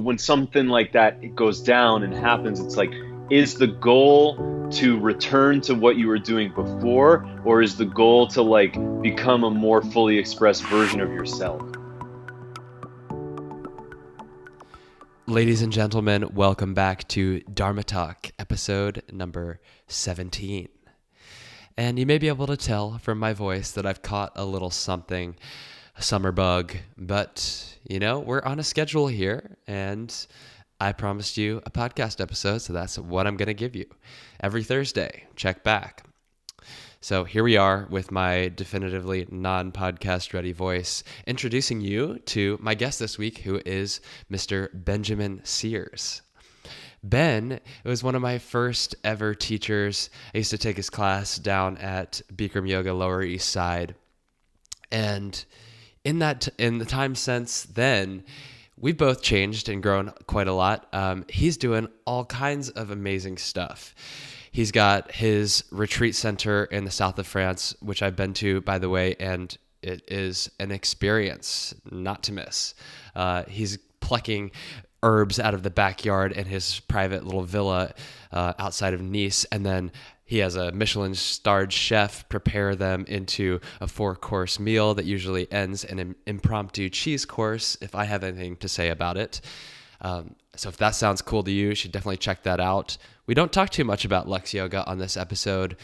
when something like that it goes down and happens, it's like, is the goal to return to what you were doing before, or is the goal to like become a more fully expressed version of yourself? Ladies and gentlemen, welcome back to Dharma Talk, episode number 17. And you may be able to tell from my voice that I've caught a little something, a summer bug, but we're on a schedule here, and I promised you a podcast episode, so that's what I'm going to give you. Every Thursday, check back. So here we are with my definitively non-podcast ready voice, introducing you to my guest this week, who is Mr. Benjamin Sears. Ben was one of my first ever teachers. I used to take his class down at Bikram Yoga, Lower East Side. And in the time since then, we've both changed and grown quite a lot. He's doing all kinds of amazing stuff. He's got his retreat center in the south of France, which I've been to, by the way, and it is an experience not to miss. He's plucking herbs out of the backyard in his private little villa outside of Nice, and then he has a Michelin-starred chef prepare them into a 4-course meal that usually ends in an impromptu cheese course, if I have anything to say about it. So if that sounds cool to you should definitely check that out. We don't talk too much about LUXYOGA on this episode.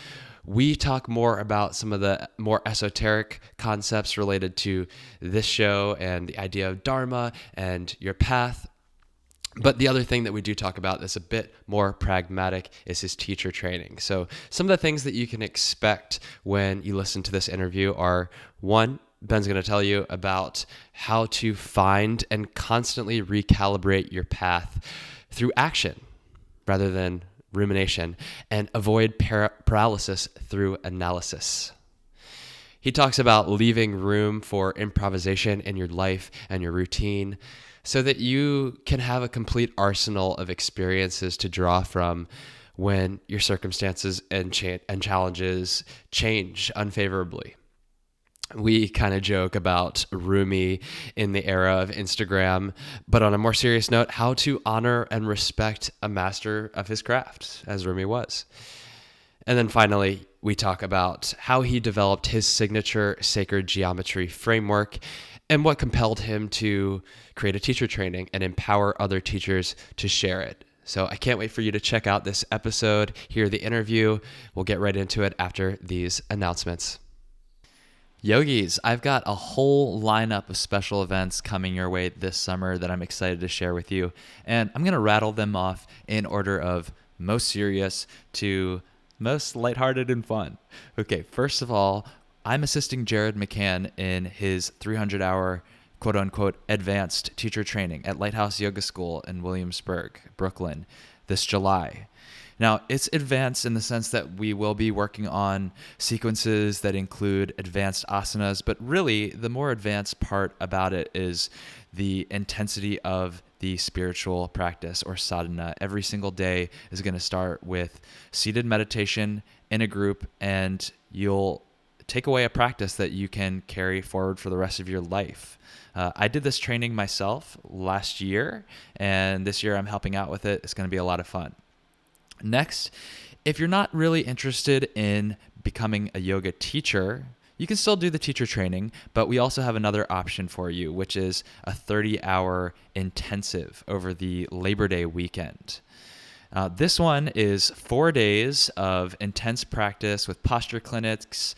We talk more about some of the more esoteric concepts related to this show and the idea of Dharma and your path. But the other thing that we do talk about that's a bit more pragmatic is his teacher training. So some of the things that you can expect when you listen to this interview are, one, Ben's going to tell you about how to find and constantly recalibrate your path through action rather than rumination, and avoid paralysis through analysis. He talks about leaving room for improvisation in your life and your routine so that you can have a complete arsenal of experiences to draw from when your circumstances and challenges change unfavorably. We kind of joke about Rumi in the era of Instagram, but on a more serious note, how to honor and respect a master of his craft, as Rumi was. And then finally, we talk about how he developed his signature sacred geometry framework and what compelled him to create a teacher training and empower other teachers to share it. So I can't wait for you to check out this episode, hear the interview. We'll get right into it after these announcements. Yogis, I've got a whole lineup of special events coming your way this summer that I'm excited to share with you. And I'm going to rattle them off in order of most serious to most lighthearted and fun. Okay, first of all, I'm assisting Jared McCann in his 300-hour quote-unquote advanced teacher training at Lighthouse Yoga School in Williamsburg, Brooklyn, this July. Now, it's advanced in the sense that we will be working on sequences that include advanced asanas, but really the more advanced part about it is the intensity of the spiritual practice or sadhana. Every single day is going to start with seated meditation in a group, and you'll take away a practice that you can carry forward for the rest of your life. I did this training myself last year, and this year I'm helping out with it. It's going to be a lot of fun. Next, if you're not really interested in becoming a yoga teacher, you can still do the teacher training, but we also have another option for you, which is a 30-hour intensive over the Labor Day weekend. This one is 4 days of intense practice with posture clinics,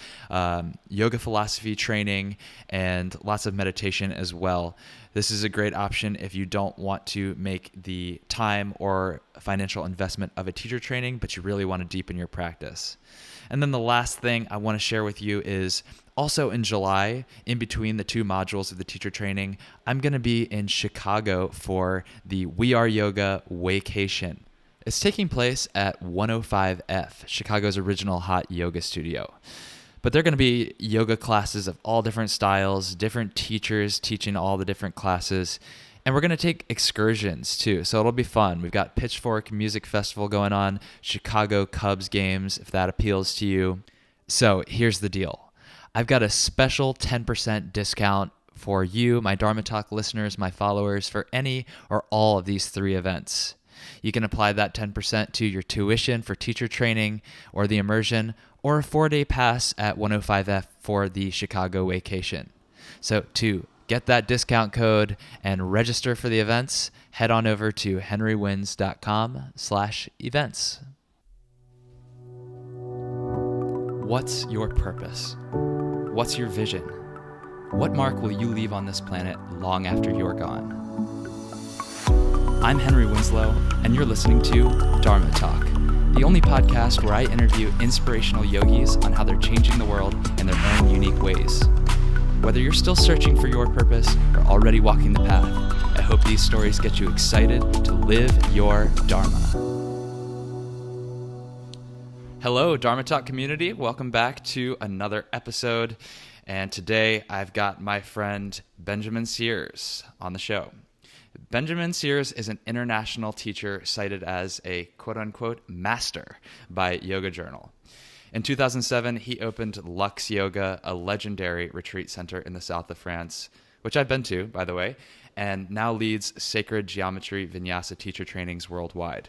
yoga philosophy training, and lots of meditation as well. This is a great option if you don't want to make the time or financial investment of a teacher training, but you really want to deepen your practice. And then the last thing I want to share with you is also in July, in between the two modules of the teacher training, I'm going to be in Chicago for the We Are Yoga Vacation. It's taking place at 105F, Chicago's original hot yoga studio. But there are going to be yoga classes of all different styles, different teachers teaching all the different classes, and we're going to take excursions too, so it'll be fun. We've got Pitchfork Music Festival going on, Chicago Cubs games, if that appeals to you. So here's the deal. I've got a special 10% discount for you, my Dharma Talk listeners, my followers, for any or all of these 3 events. You can apply that 10% to your tuition for teacher training or the immersion, or a 4-day pass at 105F for the Chicago vacation. So to get that discount code and register for the events, head on over to henrywins.com/events. What's your purpose? What's your vision? What mark will you leave on this planet long after you're gone? I'm Henry Winslow, and you're listening to Dharma Talk, the only podcast where I interview inspirational yogis on how they're changing the world in their own unique ways. Whether you're still searching for your purpose or already walking the path, I hope these stories get you excited to live your Dharma. Hello, Dharma Talk community. Welcome back to another episode. And today I've got my friend Benjamin Sears on the show. Benjamin Sears is an international teacher cited as a quote-unquote master by Yoga Journal. In 2007, he opened LUXYOGA, a legendary retreat center in the south of France, which I've been to, by the way, and now leads Sacred Geometry Vinyasa teacher trainings worldwide.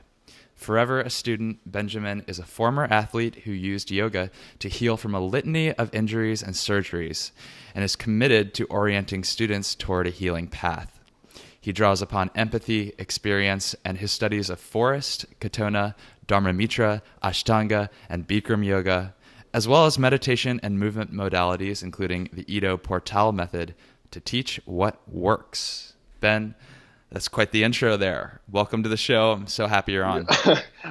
Forever a student, Benjamin is a former athlete who used yoga to heal from a litany of injuries and surgeries, and is committed to orienting students toward a healing path. He draws upon empathy, experience, and his studies of Forrest, Katonah, Dharma Mittra, Astanga, and Bikram Yoga, as well as meditation and movement modalities, including the Ido Portal Method, to teach what works. Ben, that's quite the intro there. Welcome to the show. I'm so happy you're on.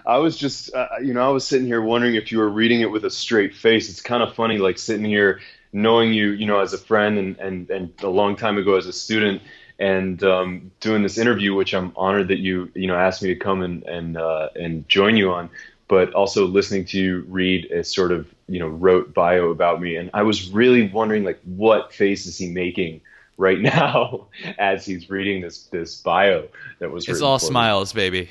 I was just, I was sitting here wondering if you were reading it with a straight face. It's kind of funny, like sitting here knowing you, as a friend and a long time ago as a student, and doing this interview, which I'm honored that you asked me to come and join you on, but also listening to you read a sort of rote bio about me, and I was really wondering, like, what face is he making right now as he's reading this bio that was written. It's all for smiles, me. baby.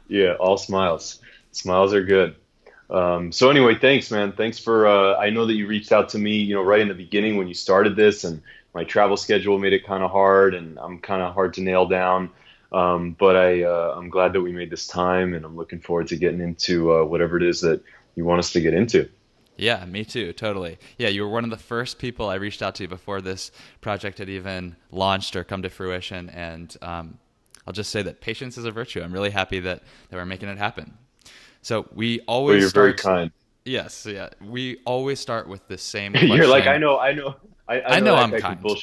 Yeah, all smiles. Smiles are good. So anyway, thanks, man. Thanks for. I know that you reached out to me, right in the beginning when you started this, and my travel schedule made it kind of hard, and I'm kind of hard to nail down. But I'm glad that we made this time, and I'm looking forward to getting into whatever it is that you want us to get into. Yeah, me too, totally. Yeah, you were one of the first people I reached out to before this project had even launched or come to fruition, and I'll just say that patience is a virtue. I'm really happy that we're making it happen. So we always Well, you're very kind. Yes, yeah. We always start with the same question. You're like, I know I'm kind.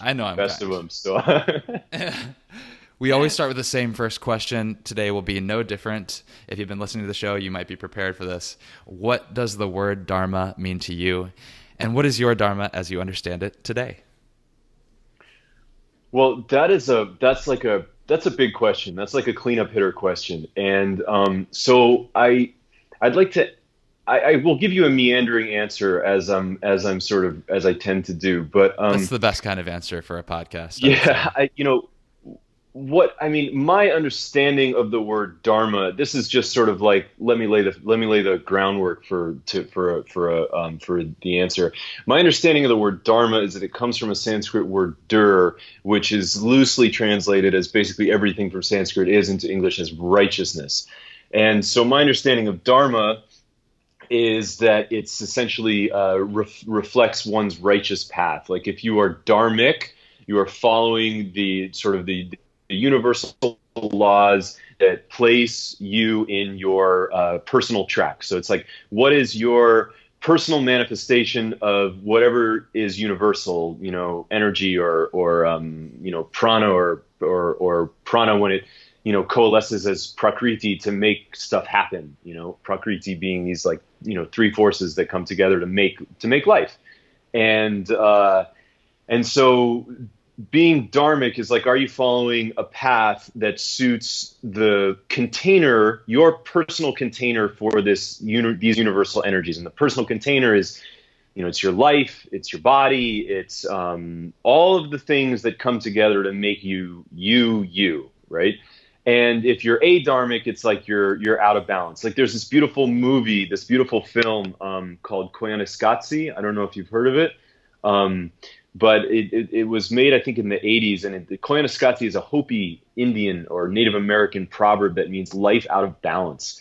I know I'm best kind. of them. So we always start with the same first question. Today will be no different. If you've been listening to the show, you might be prepared for this. What does the word Dharma mean to you? And what is your Dharma as you understand it today? Well, that's a big question. That's like a cleanup hitter question. And so I will give you a meandering answer as I tend to do, but that's the best kind of answer for a podcast. Yeah, my understanding of the word Dharma. This is just sort of like let me lay the groundwork for the answer. My understanding of the word Dharma is that it comes from a Sanskrit word dur, which is loosely translated as basically everything from Sanskrit is into English as righteousness. And so my understanding of Dharma is that it's essentially reflects one's righteous path. Like if you are dharmic, you are following the universal laws that place you in your personal track. So it's like, what is your personal manifestation of whatever is universal, energy or prana or prana when it coalesces as prakriti to make stuff happen, prakriti being these like, three forces that come together to make life. And so being dharmic is like, are you following a path that suits the container, your personal container for these universal energies? And the personal container is, it's your life, it's your body, it's all of the things that come together to make you, right? And if you're adharmic, it's like you're out of balance. Like there's this beautiful movie, this beautiful film called Koyaanisqatsi. I don't know if you've heard of it. but it was made, I think, in the 80s. And the Koyaanisqatsi is a Hopi Indian or Native American proverb that means life out of balance.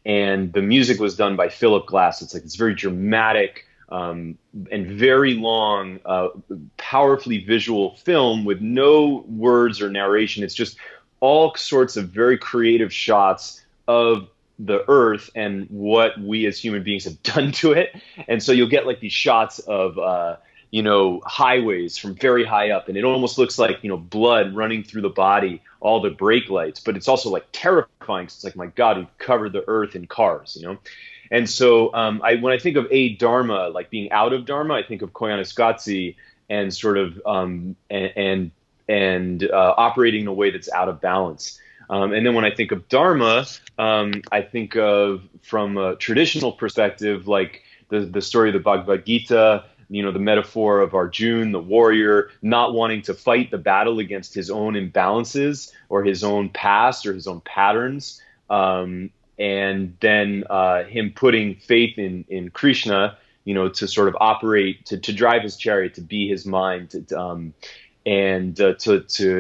And the music was done by Philip Glass. It's very dramatic and very long, powerfully visual film with no words or narration. It's just all sorts of very creative shots of the earth and what we as human beings have done to it. And so you'll get like these shots of, highways from very high up, and it almost looks like, blood running through the body, all the brake lights, but it's also like terrifying. It's like, my God, we've covered the earth in cars, And so when I think of a Dharma, like being out of Dharma, I think of Koyaanisqatsi and sort of operating in a way that's out of balance. And then when I think of Dharma, I think of, from a traditional perspective, like the story of the Bhagavad Gita, the metaphor of Arjuna, the warrior, not wanting to fight the battle against his own imbalances or his own past or his own patterns. And then him putting faith in Krishna, to sort of operate, to drive his chariot, to be his mind, to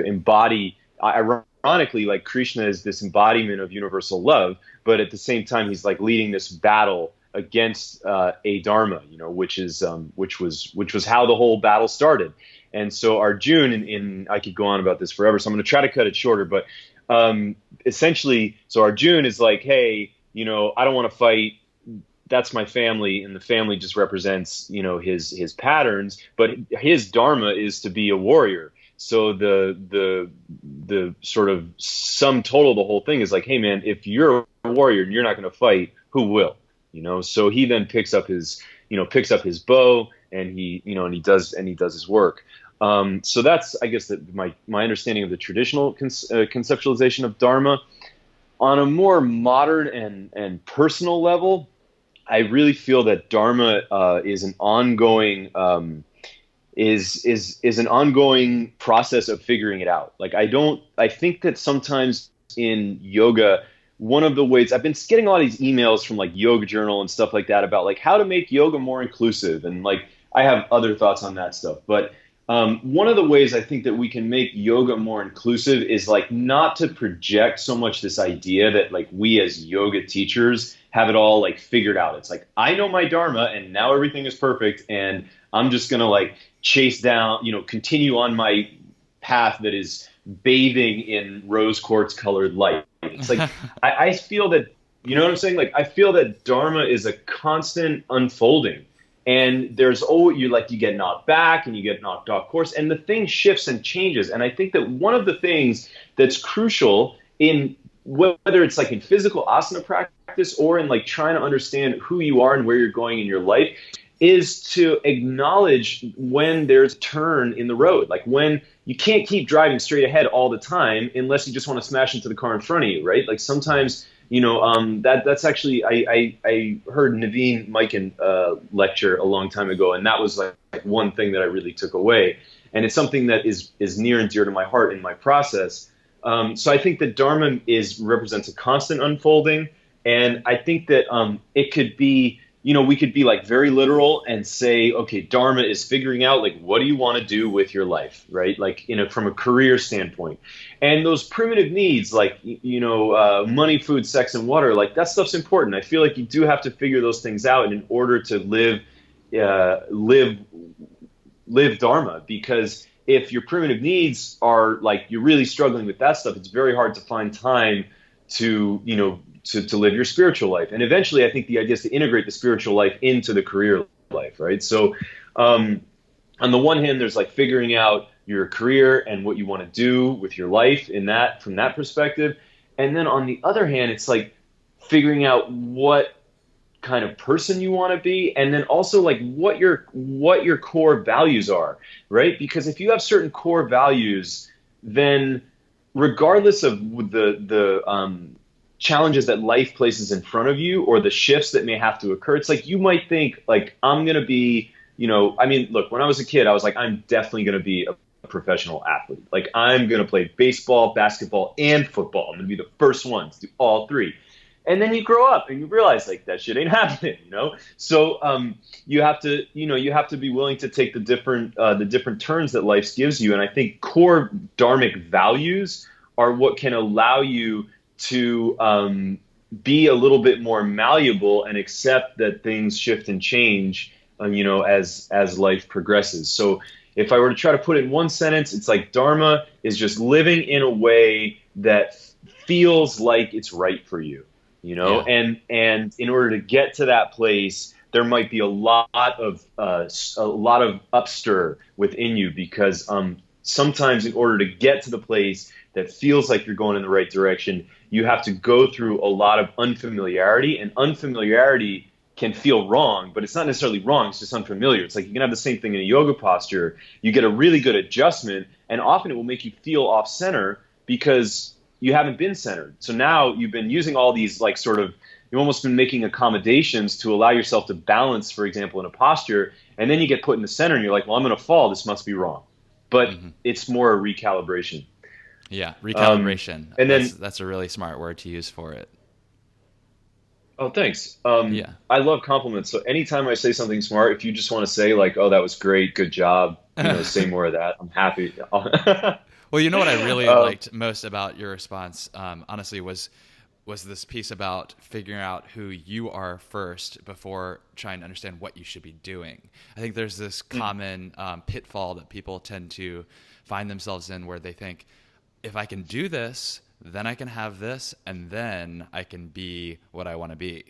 embody. Ironically, like Krishna is this embodiment of universal love, but at the same time, he's like leading this battle against a Dharma, which was how the whole battle started. And so Arjuna, and I could go on about this forever, so I'm going to try to cut it shorter, but essentially, so Arjuna is like, hey, I don't want to fight. That's my family, and the family just represents, his patterns. But his Dharma is to be a warrior. So the sort of sum total of the whole thing is like, hey man, if you're a warrior and you're not going to fight, who will? So he then picks up his bow, and he does his work. So that's, I guess, that my understanding of the traditional conceptualization of Dharma. On a more modern and personal level, I really feel that Dharma is an ongoing is an ongoing process of figuring it out. Like I think that sometimes in yoga, one of the ways I've been getting a lot of these emails from like Yoga Journal and stuff like that about like how to make yoga more inclusive, and like I have other thoughts on that stuff, but one of the ways I think that we can make yoga more inclusive is like not to project so much this idea that like we as yoga teachers have it all like figured out. It's like, I know my Dharma and now everything is perfect, and I'm just going to like chase down, continue on my path that is bathing in rose quartz colored light. It's like, I feel that, you know what I'm saying? Like, I feel that Dharma is a constant unfolding. And there's you get knocked back and you get knocked off course, and the thing shifts and changes. And I think that one of the things that's crucial in whether it's like in physical asana practice or in like trying to understand who you are and where you're going in your life is to acknowledge when there's a turn in the road. Like when you can't keep driving straight ahead all the time unless you just want to smash into the car in front of you, right? Like sometimes that's actually, I heard Naveen Mikan lecture a long time ago, and that was like one thing that I really took away. And it's something that is near and dear to my heart in my process. So I think that Dharma represents a constant unfolding. And I think that it could be, we could be like very literal and say, okay, Dharma is figuring out like, what do you want to do with your life, right? Like, from a career standpoint. And those primitive needs, like, money, food, sex, and water, like that stuff's important. I feel like you do have to figure those things out in order to live Dharma, because if your primitive needs are like, you're really struggling with that stuff, it's very hard to find time to live your spiritual life. And eventually, I think the idea is to integrate the spiritual life into the career life, right? So on the one hand, there's like figuring out your career and what you want to do with your life from that perspective. And then on the other hand, it's like figuring out what kind of person you want to be, and then also like what your core values are, right? Because if you have certain core values, then regardless of the challenges that life places in front of you or the shifts that may have to occur, it's like you might think like, I'm going to be, look, when I was a kid, I was like, I'm definitely going to be a professional athlete. Like I'm going to play baseball, basketball, and football. I'm going to be the first one to do all three. And then you grow up and you realize like that shit ain't happening, you know? So you have to, you have to be willing to take the different turns that life gives you. And I think core dharmic values are what can allow you to be a little bit more malleable and accept that things shift and change, as life progresses. So if I were to try to put it in one sentence, it's like Dharma is just living in a way that feels like it's right for you, Yeah. and in order to get to that place, there might be a lot of upstir within you, because sometimes in order to get to the place that feels like you're going in the right direction, you have to go through a lot of unfamiliarity, and unfamiliarity can feel wrong, but it's not necessarily wrong. It's just unfamiliar. It's like you can have the same thing in a yoga posture. You get a really good adjustment, and often it will make you feel off center because you haven't been centered. So now you've been using all these you've almost been making accommodations to allow yourself to balance, for example, in a posture, and then you get put in the center and you're like, well, I'm going to fall. This must be wrong. But it's more a recalibration. Yeah, recalibration. And then that's a really smart word to use for it. Oh, thanks. Yeah. I love compliments. So anytime I say something smart, if you just want to say like, "Oh, that was great, good job," say more of that. I'm happy. Well, you know what I really liked most about your response, honestly, was this piece about figuring out who you are first before trying to understand what you should be doing. I think there's this common pitfall that people tend to find themselves in, where they think, if I can do this, then I can have this, and then I can be what I want to be.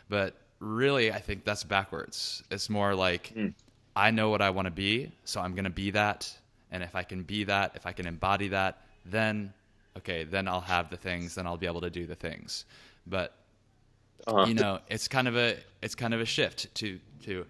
But really, I think that's backwards. It's more like, I know what I want to be, so I'm going to be that. And if I can be that, if I can embody that, then, okay, then I'll have the things, then I'll be able to do the things. But, it's kind of a shift to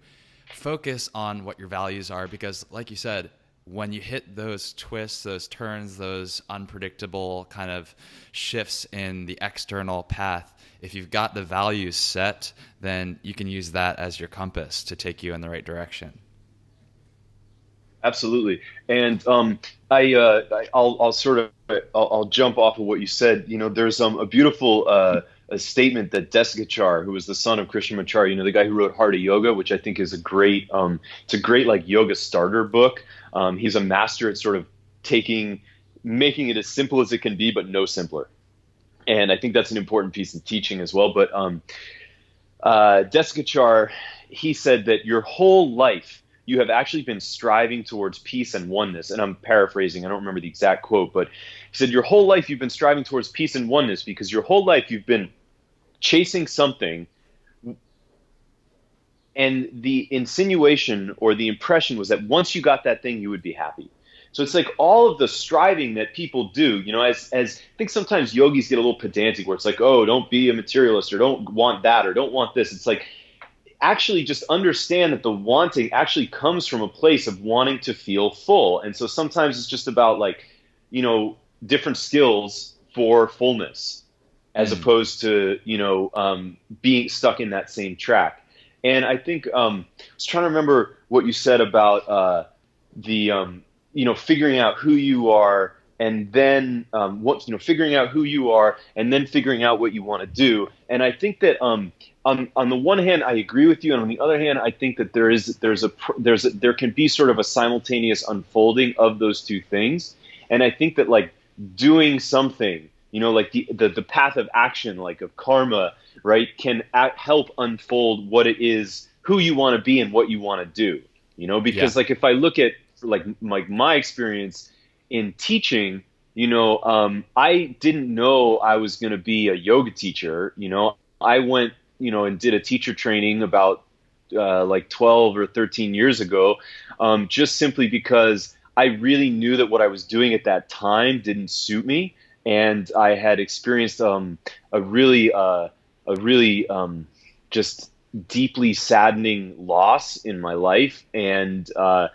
focus on what your values are, because like you said, when you hit those twists, those turns, those unpredictable kind of shifts in the external path, if you've got the values set, then you can use that as your compass to take you in the right direction. Absolutely. And I'll jump off of what you said. There's a beautiful a statement that Desikachar, who was the son of Krishnamacharya, the guy who wrote Heart of Yoga, which I think is a great it's a great like yoga starter book. He's a master at sort of making it as simple as it can be, but no simpler. And I think that's an important piece of teaching as well. But Desikachar, he said that your whole life you have actually been striving towards peace and oneness. And I'm paraphrasing, I don't remember the exact quote, but he said your whole life you've been striving towards peace and oneness because your whole life you've been chasing something, and the insinuation or the impression was that once you got that thing, you would be happy. So it's like all of the striving that people do, as I think sometimes yogis get a little pedantic where it's like, oh, don't be a materialist, or don't want that, or don't want this. It's like, actually just understand that the wanting actually comes from a place of wanting to feel full. And so sometimes it's just about different skills for fullness, as opposed to, being stuck in that same track. And I think I was trying to remember what you said about figuring out who you are, and then figuring out who you are, and then figuring out what you want to do. And I think that on the one hand, I agree with you, and on the other hand, I think that there can be sort of a simultaneous unfolding of those two things. And I think that like doing something, like the path of action, like of karma, right, can help unfold what it is, who you want to be, and what you want to do. Because like if I look at like my experience in teaching, I didn't know I was going to be a yoga teacher. I went, and did a teacher training about like 12 or 13 years ago, just simply because I really knew that what I was doing at that time didn't suit me. And I had experienced a really just deeply saddening loss in my life. And the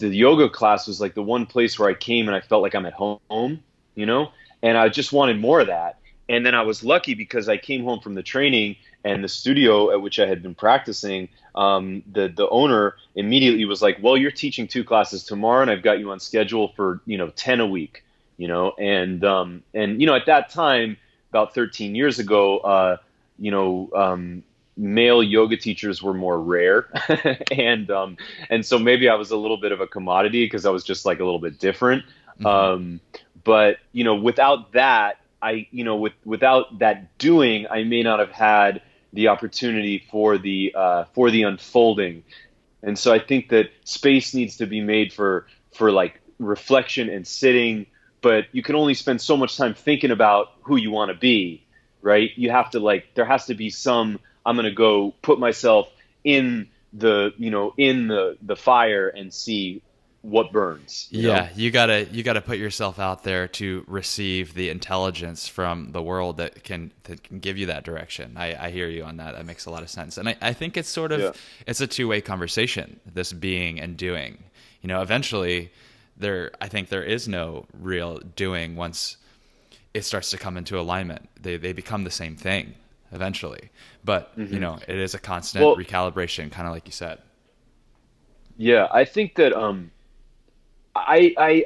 yoga class was like the one place where I came and I felt like I'm at home, and I just wanted more of that. And then I was lucky because I came home from the training, and the studio at which I had been practicing, the owner immediately was like, well, you're teaching 2 classes tomorrow, and I've got you on schedule for, 10 a week, and at that time, about 13 years ago, you know, male yoga teachers were more rare, and so maybe I was a little bit of a commodity because I was just like a little bit different. Hmm. But you know, without that, without that doing, I may not have had the opportunity for the unfolding. And so I think that space needs to be made for like reflection and sitting, but you can only spend so much time thinking about who you want to be, right? You have to like there has to be some I'm going to go put myself in the fire and see what burns, you know? Yeah, you gotta put yourself out there to receive the intelligence from the world that can give you that direction. I hear you on that. That makes a lot of sense. And I think it's sort of Yeah. it's a two-way conversation, this being and doing. You know, eventually I think there is no real doing once it starts to come into alignment. They become the same thing eventually. But, you Hmm. know, it is a constant Well, recalibration, kind of like you said. yeah, I think that I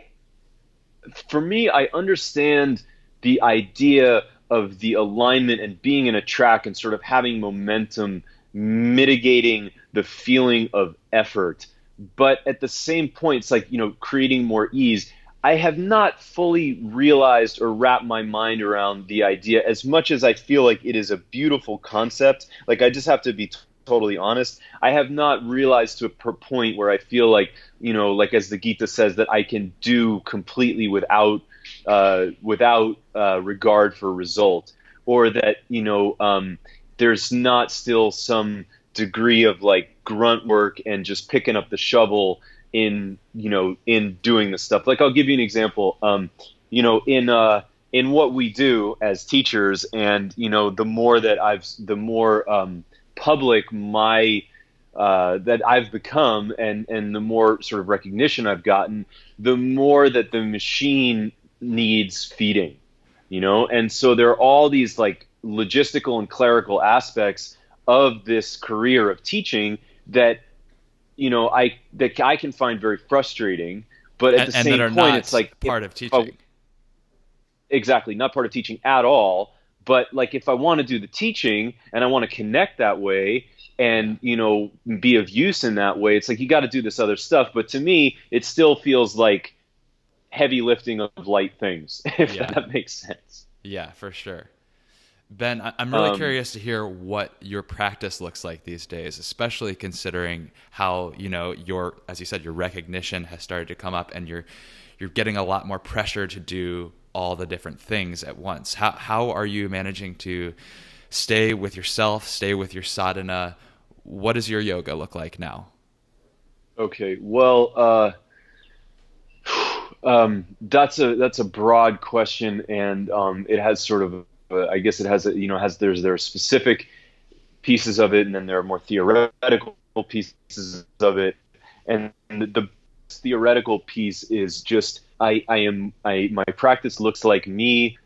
for me, I understand the idea of the alignment and being in a track and sort of having momentum, mitigating the feeling of effort. But at the same point, it's like, you know, creating more ease. I have not fully realized or wrapped my mind around the idea as much as I feel like it is a beautiful concept. Like, I just have to be totally honest. I have not realized to a point where I feel like, you know, like as the Gita says, that I can do completely without regard for result, or that there's not still some degree of like grunt work and just picking up the shovel in doing the stuff. Like I'll give you an example. In what we do as teachers, and the more public my that I've become, and the more sort of recognition I've gotten, the more that the machine needs feeding, and so there are all these like logistical and clerical aspects of this career of teaching that I can find very frustrating. But at the And that same are point, it's not like part of if teaching. exactly not part of teaching at all. But like if I want to do the teaching and I want to connect that way Yeah. and be of use in that way, it's like you got to do this other stuff. But to me, it still feels like heavy lifting of light things, if Yeah. that makes sense. Yeah, for sure. Ben, I'm really Um, curious to hear what your practice looks like these days, especially considering how, as you said, your recognition has started to come up and you're getting a lot more pressure to do all the different things at once. How are you managing to stay with yourself, stay with your sadhana? What does your yoga look like now? okay, well, that's a broad question, and it has sort of, I guess it has, there are specific pieces of it, and then there are more theoretical pieces of it. And the theoretical piece is just my practice looks like me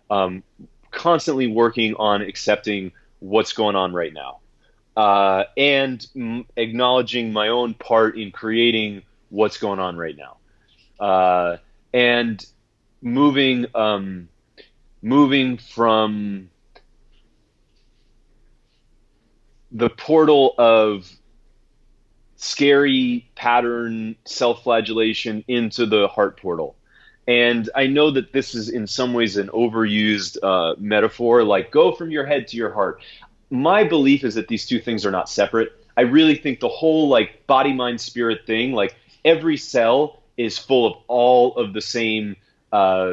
constantly working on accepting what's going on right now, and acknowledging my own part in creating what's going on right now, and moving moving from the portal of scary pattern self-flagellation into the heart portal. And I know that this is in some ways an overused metaphor, like go from your head to your heart. My belief is that these two things are not separate. I really think the whole like body, mind, spirit thing, like every cell is full of all of the same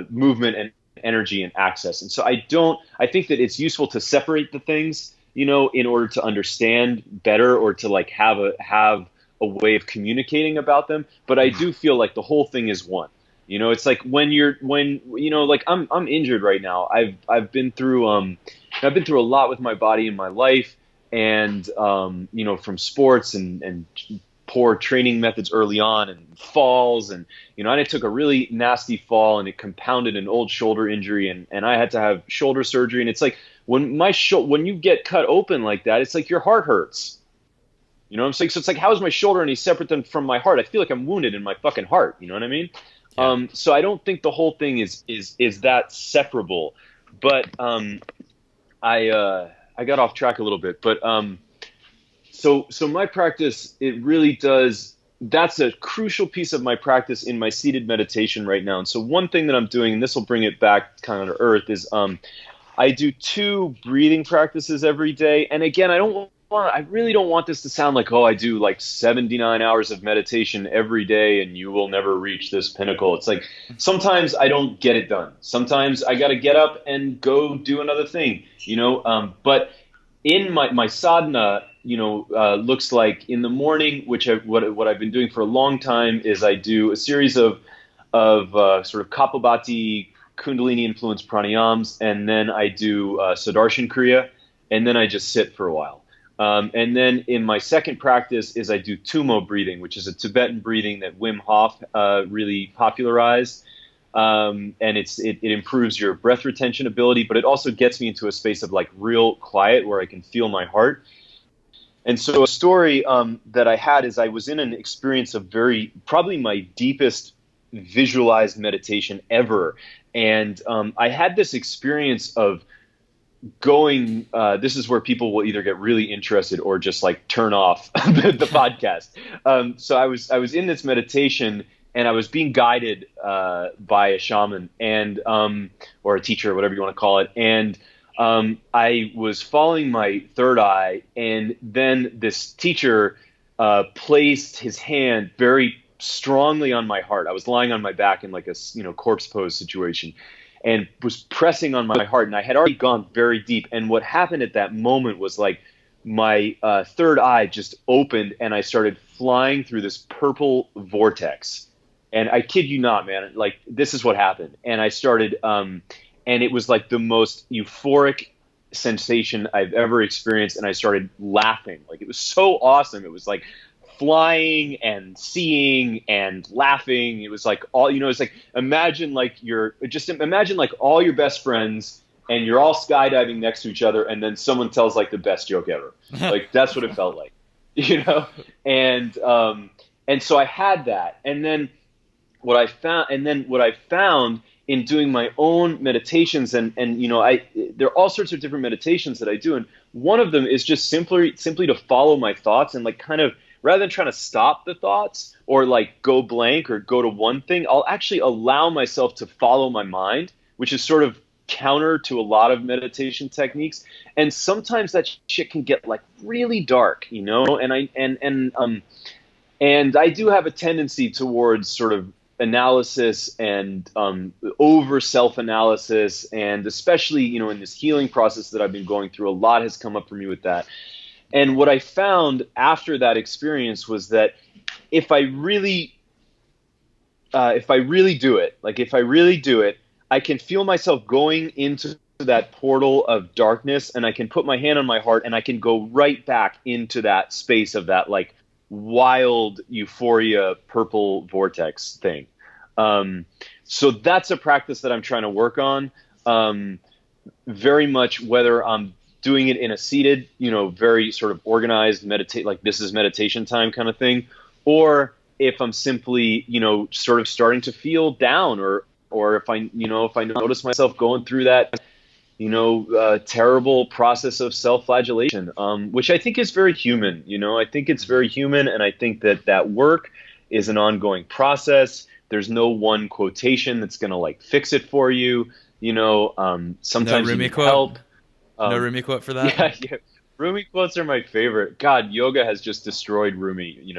movement and energy and access. And so I think that it's useful to separate the things, in order to understand better, or to like have a way of communicating about them. But I Mhm. do feel like the whole thing is one. It's like like I'm injured right now. I've been through a lot with my body in my life, and from sports and poor training methods early on, and falls, and I took a really nasty fall, and it compounded an old shoulder injury, and I had to have shoulder surgery. And it's like when you get cut open like that, it's like your heart hurts. You know what I'm saying? So it's like, how is my shoulder any separate than from my heart? I feel like I'm wounded in my fucking heart. You know what I mean? Yeah. So I don't think the whole thing is that separable. But I got off track a little bit, but so my practice, it really does. That's a crucial piece of my practice in my seated meditation right now. And so one thing that I'm doing, and this will bring it back kind of to earth, is I do 2 breathing practices every day. And again, I really don't want this to sound like, oh, I do like 79 hours of meditation every day and you will never reach this pinnacle. It's like sometimes I don't get it done. Sometimes I got to get up and go do another thing, but in my sadhana, looks like in the morning, what I've been doing for a long time is I do a series of sort of Kapalbhati Kundalini influenced pranayams, and then I do Sudarshan Kriya, and then I just sit for a while. And then in my second practice is I do Tumo breathing, which is a Tibetan breathing that Wim Hof really popularized. And it improves your breath retention ability, but it also gets me into a space of like real quiet where I can feel my heart. And so a story that I had is I was in an experience of probably my deepest visualized meditation ever. And I had this experience of going, this is where people will either get really interested or just like turn off the podcast. So I was in this meditation and I was being guided by a shaman and or a teacher, whatever you want to call it. And I was following my third eye, and then this teacher placed his hand very strongly on my heart. I was lying on my back in like a corpse pose situation, and was pressing on my heart. And I had already gone very deep. And what happened at that moment was like my third eye just opened, and I started flying through this purple vortex. And I kid you not, man, like this is what happened. And I started, and it was like the most euphoric sensation I've ever experienced. And I started laughing. Like it was so awesome. It was like flying and seeing and laughing. It was like it's like imagine like all your best friends and you're all skydiving next to each other, and then someone tells like the best joke ever. Like that's what it felt like, And so I had that, and then what I found in doing my own meditations, and there are all sorts of different meditations that I do, and one of them is just simply to follow my thoughts and like kind of, rather than trying to stop the thoughts or like go blank or go to one thing, I'll actually allow myself to follow my mind, which is sort of counter to a lot of meditation techniques. And sometimes that shit can get like really dark, and I do have a tendency towards sort of analysis and over self-analysis, and especially in this healing process that I've been going through, a lot has come up for me with that. And what I found after that experience was that if I really do it, I can feel myself going into that portal of darkness, and I can put my hand on my heart, and I can go right back into that space of that like wild euphoria purple vortex thing. So that's a practice that I'm trying to work on. Very much whether I'm doing it in a seated, very sort of organized like this is meditation time kind of thing, or if I'm simply, sort of starting to feel down, or if I notice myself going through that, terrible process of self-flagellation, which I think is very human. I think it's very human, and I think that work is an ongoing process. There's no one quotation that's going to like fix it for you. Sometimes you need help. No Rumi quote for that? Yeah. Rumi quotes are my favorite. God, yoga has just destroyed Rumi,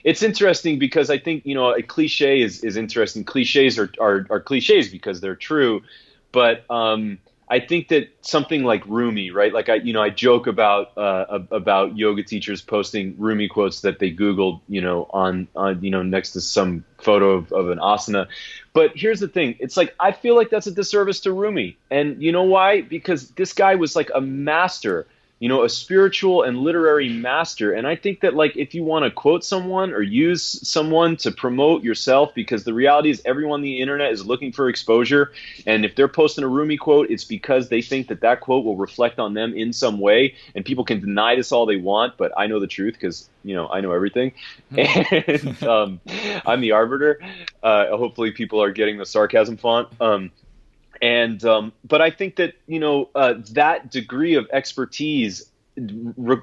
It's interesting because I think, a cliche is interesting. Cliches are cliches because they're true. But I think that something like Rumi, right? Like I joke about yoga teachers posting Rumi quotes that they Googled, on next to some photo of an asana. But here's the thing. It's like, I feel like that's a disservice to Rumi. And you know why? Because this guy was like a master, a spiritual and literary master. And I think that like, if you want to quote someone or use someone to promote yourself, because the reality is everyone on the internet is looking for exposure. And if they're posting a Rumi quote, it's because they think that quote will reflect on them in some way. And people can deny this all they want, but I know the truth because, I know everything. And I'm the arbiter. Hopefully people are getting the sarcasm font. And but I think that that degree of expertise re-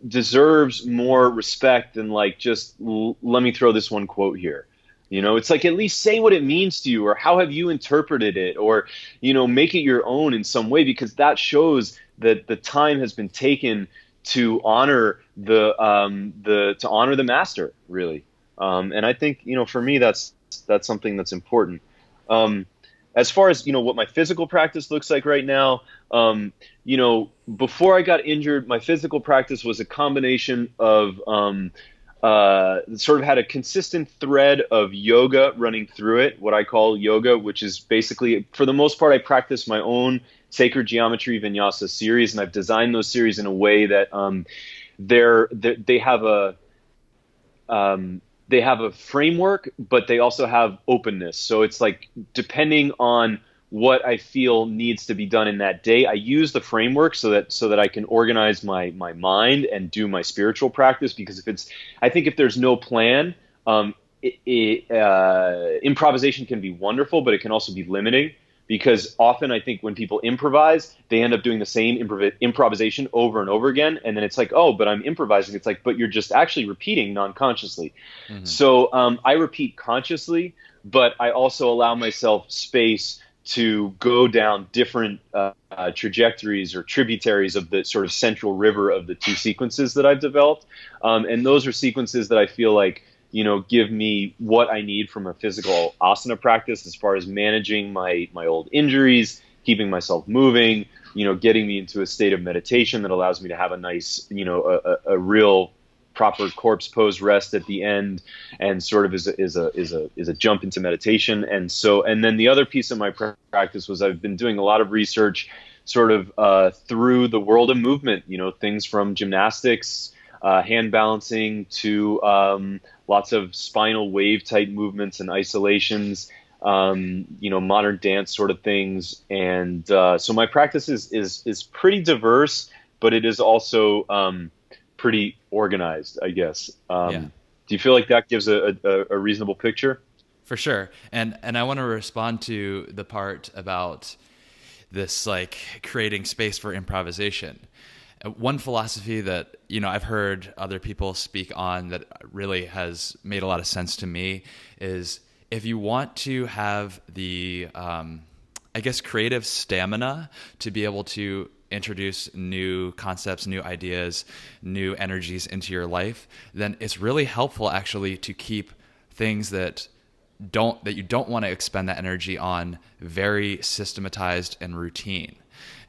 deserves more respect than like just let me throw this one quote here. It's like at least say what it means to you, or how have you interpreted it, or make it your own in some way, because that shows that the time has been taken to honor the master, really. And I think for me that's something that's important. Um, as far as what my physical practice looks like right now, before I got injured, my physical practice was a combination of sort of had a consistent thread of yoga running through it, what I call yoga, which is basically, for the most part, I practice my own Sacred Geometry Vinyasa series, and I've designed those series in a way that they have a framework, but they also have openness. So it's like, depending on what I feel needs to be done in that day, I use the framework so that I can organize my mind and do my spiritual practice. Because I think if there's no plan, improvisation can be wonderful, but it can also be limiting. Because often I think when people improvise, they end up doing the same improvisation over and over again. And then it's like, oh, but I'm improvising. It's like, but you're just actually repeating non-consciously. Mm-hmm. So I repeat consciously, but I also allow myself space to go down different trajectories or tributaries of the sort of central river of the two sequences that I've developed. And those are sequences that I feel like give me what I need from a physical asana practice, as far as managing my old injuries, keeping myself moving, getting me into a state of meditation that allows me to have a nice, a real proper corpse pose rest at the end, and sort of is a jump into meditation. And then the other piece of my practice was I've been doing a lot of research sort of through the world of movement, things from gymnastics, hand balancing, to lots of spinal wave type movements and isolations, modern dance sort of things. And so my practice is pretty diverse, but it is also pretty organized, I guess. Do you feel like that gives a reasonable picture? For sure. And I want to respond to the part about this, like, creating space for improvisation. One philosophy that, I've heard other people speak on that really has made a lot of sense to me is, if you want to have the, creative stamina to be able to introduce new concepts, new ideas, new energies into your life, then it's really helpful actually to keep things that you don't want to expend that energy on very systematized and routine.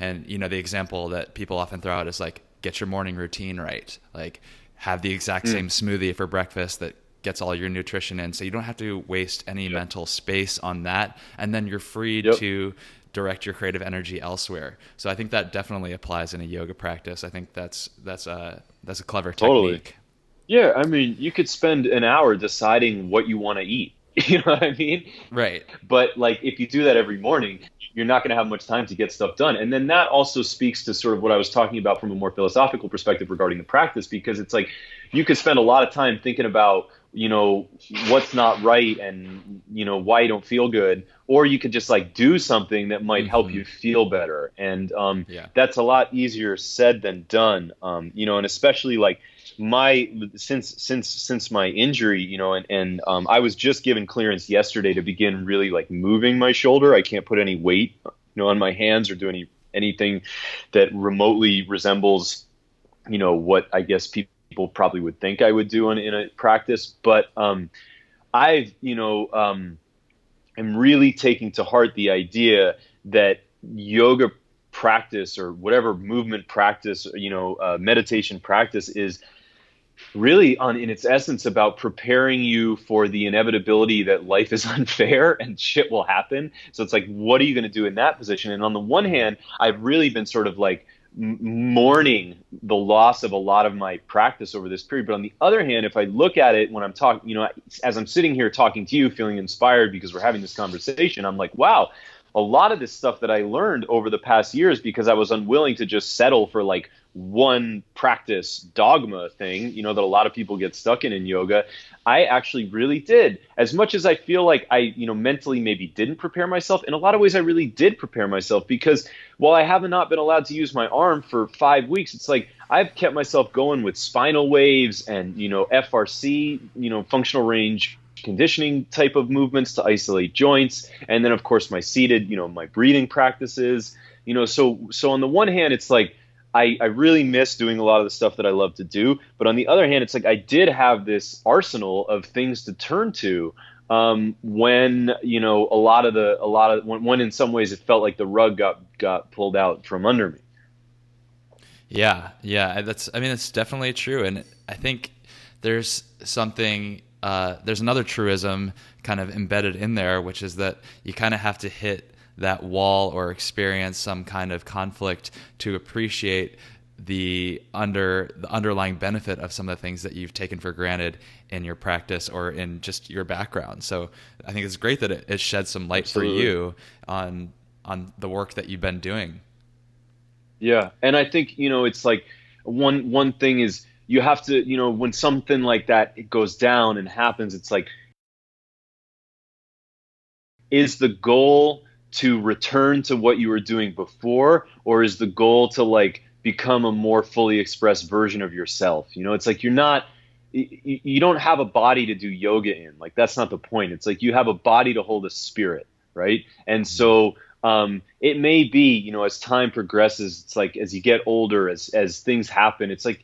And, the example that people often throw out is like, get your morning routine right. Like, have the exact same smoothie for breakfast that gets all your nutrition in. So you don't have to waste any mental space on that. And then you're free to direct your creative energy elsewhere. So I think that definitely applies in a yoga practice. I think that's a clever technique. Yeah. I mean, you could spend an hour deciding what you want to eat. You know what I mean? Right. But like, if you do that every morning, you're not going to have much time to get stuff done. And then that also speaks to sort of what I was talking about from a more philosophical perspective regarding the practice, because it's like, you could spend a lot of time thinking about, what's not right and, why you don't feel good, or you could just like do something that might help you feel better. And that's a lot easier said than done. And especially like, since my injury, and I was just given clearance yesterday to begin really like moving my shoulder. I can't put any weight, on my hands or do anything that remotely resembles, what I guess people probably would think I would do in a practice. But I've, am really taking to heart the idea that yoga practice, or whatever movement practice, meditation practice, is really in its essence about preparing you for the inevitability that life is unfair and shit will happen. So it's like, what are you going to do in that position? And on the one hand, I've really been sort of like mourning the loss of a lot of my practice over this period. But on the other hand, if I look at it when I'm talking, as I'm sitting here talking to you, feeling inspired because we're having this conversation, I'm like, wow, a lot of this stuff that I learned over the past years, because I was unwilling to just settle for like one practice dogma thing, that a lot of people get stuck in yoga. I actually really did. As much as I feel like I, mentally maybe didn't prepare myself, in a lot of ways I really did prepare myself, because while I have not been allowed to use my arm for 5 weeks, it's like I've kept myself going with spinal waves and, FRC, functional range conditioning type of movements to isolate joints. And then of course my seated, my breathing practices, so on the one hand, it's like, I really miss doing a lot of the stuff that I love to do. But on the other hand, it's like I did have this arsenal of things to turn to when, when in some ways it felt like the rug got pulled out from under me. Yeah, yeah, it's definitely true. And I think there's there's another truism kind of embedded in there, which is that you kind of have to hit that wall or experience some kind of conflict to appreciate the underlying benefit of some of the things that you've taken for granted in your practice or in just your background. So I think it's great that it sheds some light Absolutely. for you on the work that you've been doing. Yeah. And I think, it's like one thing is you have to, when something like that it goes down and happens, it's like, is the goal to return to what you were doing before, or is the goal to like become a more fully expressed version of yourself? It's like you don't have a body to do yoga in. Like that's not the point. It's like you have a body to hold a spirit, right? And so it may be, as time progresses, it's like as you get older, as things happen, it's like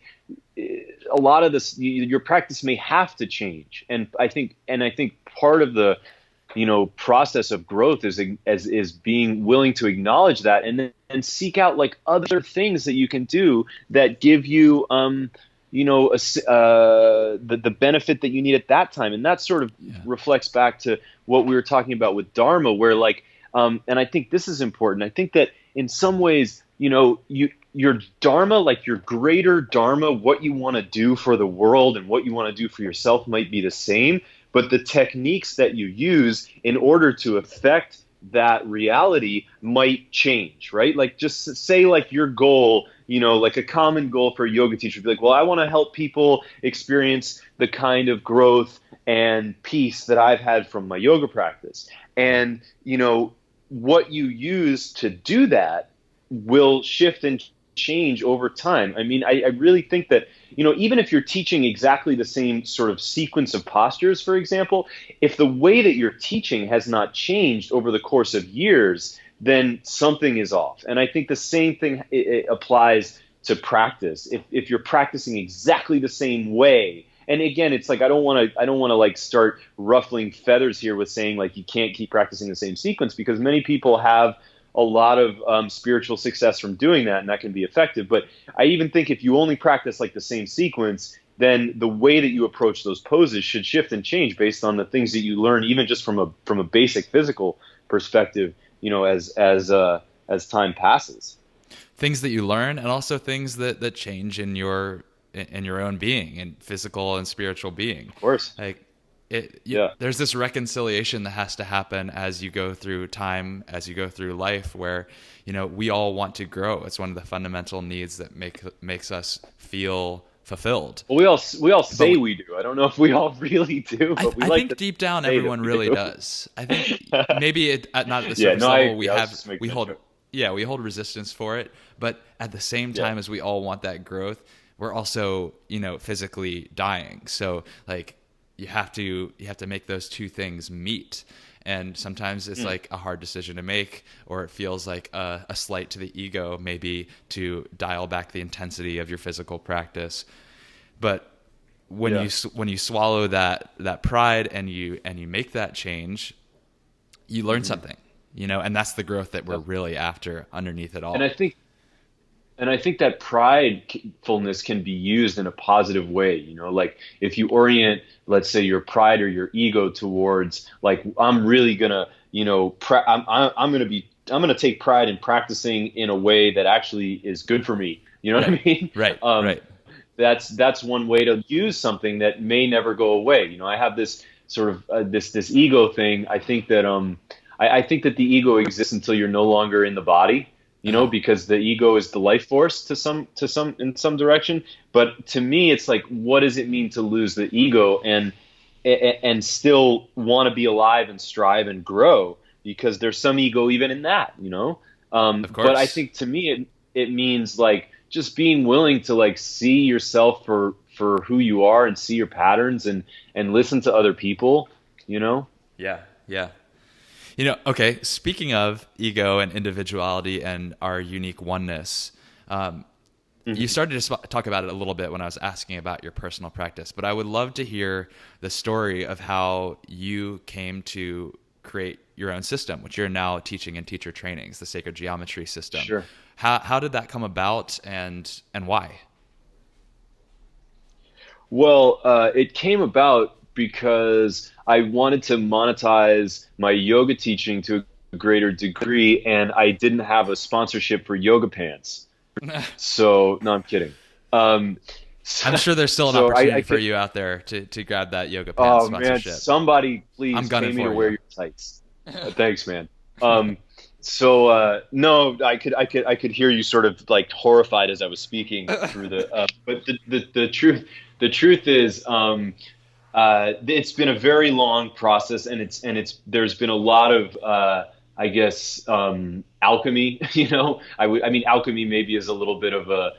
a lot of this, your practice may have to change. And I think part of the process of growth is being willing to acknowledge that, and then seek out like other things that you can do that give you the benefit that you need at that time. And that sort of reflects back to what we were talking about with Dharma, where like and I think this is important. I think that in some ways, your Dharma, like your greater Dharma, what you want to do for the world and what you want to do for yourself might be the same, but the techniques that you use in order to affect that reality might change, right? Like just say like your goal, like a common goal for a yoga teacher would be like, well, I want to help people experience the kind of growth and peace that I've had from my yoga practice. And, what you use to do that will shift and change over time. I mean, I really think that, even if you're teaching exactly the same sort of sequence of postures, for example, if the way that you're teaching has not changed over the course of years, then something is off. And I think the same thing it applies to practice. If you're practicing exactly the same way, and again, it's like I don't want to like start ruffling feathers here with saying like you can't keep practicing the same sequence, because many people have a lot of spiritual success from doing that, and that can be effective. But I even think if you only practice like the same sequence, then the way that you approach those poses should shift and change based on the things that you learn, even just from a basic physical perspective, as time passes. Things that you learn, and also things that change in your own being, and physical and spiritual being. Of course. Like Yeah. there's this reconciliation that has to happen as you go through time, as you go through life, where we all want to grow. It's one of the fundamental needs that makes us feel fulfilled. Well, we all say we do. I don't know if we all really do, but I think deep down everyone really does. I think maybe not at the surface level we hold resistance for it, but at the same time as we all want that growth, we're also physically dying. So like you have to make those two things meet. And sometimes it's like a hard decision to make, or it feels like a slight to the ego, maybe to dial back the intensity of your physical practice. But when you swallow that pride and you make that change, you learn something, and that's the growth that we're really after underneath it all. And I think that pridefulness can be used in a positive way. Like if you orient, let's say, your pride or your ego towards like, I'm really gonna, I'm gonna take pride in practicing in a way that actually is good for me. You know what I mean? Right. Right. That's one way to use something that may never go away. I have this sort of this ego thing. I think that I think that the ego exists until you're no longer in the body, Uh-huh. because the ego is the life force in some direction. But to me, it's like, what does it mean to lose the ego and still want to be alive and strive and grow? Because there's some ego even in that. Of But I course. think to me, it means like just being willing to like see yourself for who you are and see your patterns and listen to other people, you know? Yeah. Yeah. Okay, speaking of ego and individuality and our unique oneness, you Mhm. started to talk about it a little bit when I was asking about your personal practice, but I would love to hear the story of how you came to create your own system, which you're now teaching in teacher trainings, the Sacred Geometry system. Sure. How did that come about, and why? Well, it came about because I wanted to monetize my yoga teaching to a greater degree, and I didn't have a sponsorship for yoga pants. So, no, I'm kidding. Um, I'm so, sure there's still an so I opportunity for could, you out there to grab that yoga pants oh man, sponsorship. somebody I'm please pay gunning me to for wear you. your tights. Thanks, man. Um, no, I could hear you sort of like horrified as I was speaking through but the truth is, it's been a very long process, and there's been a lot of, I guess, alchemy. I mean, alchemy maybe is a little bit of a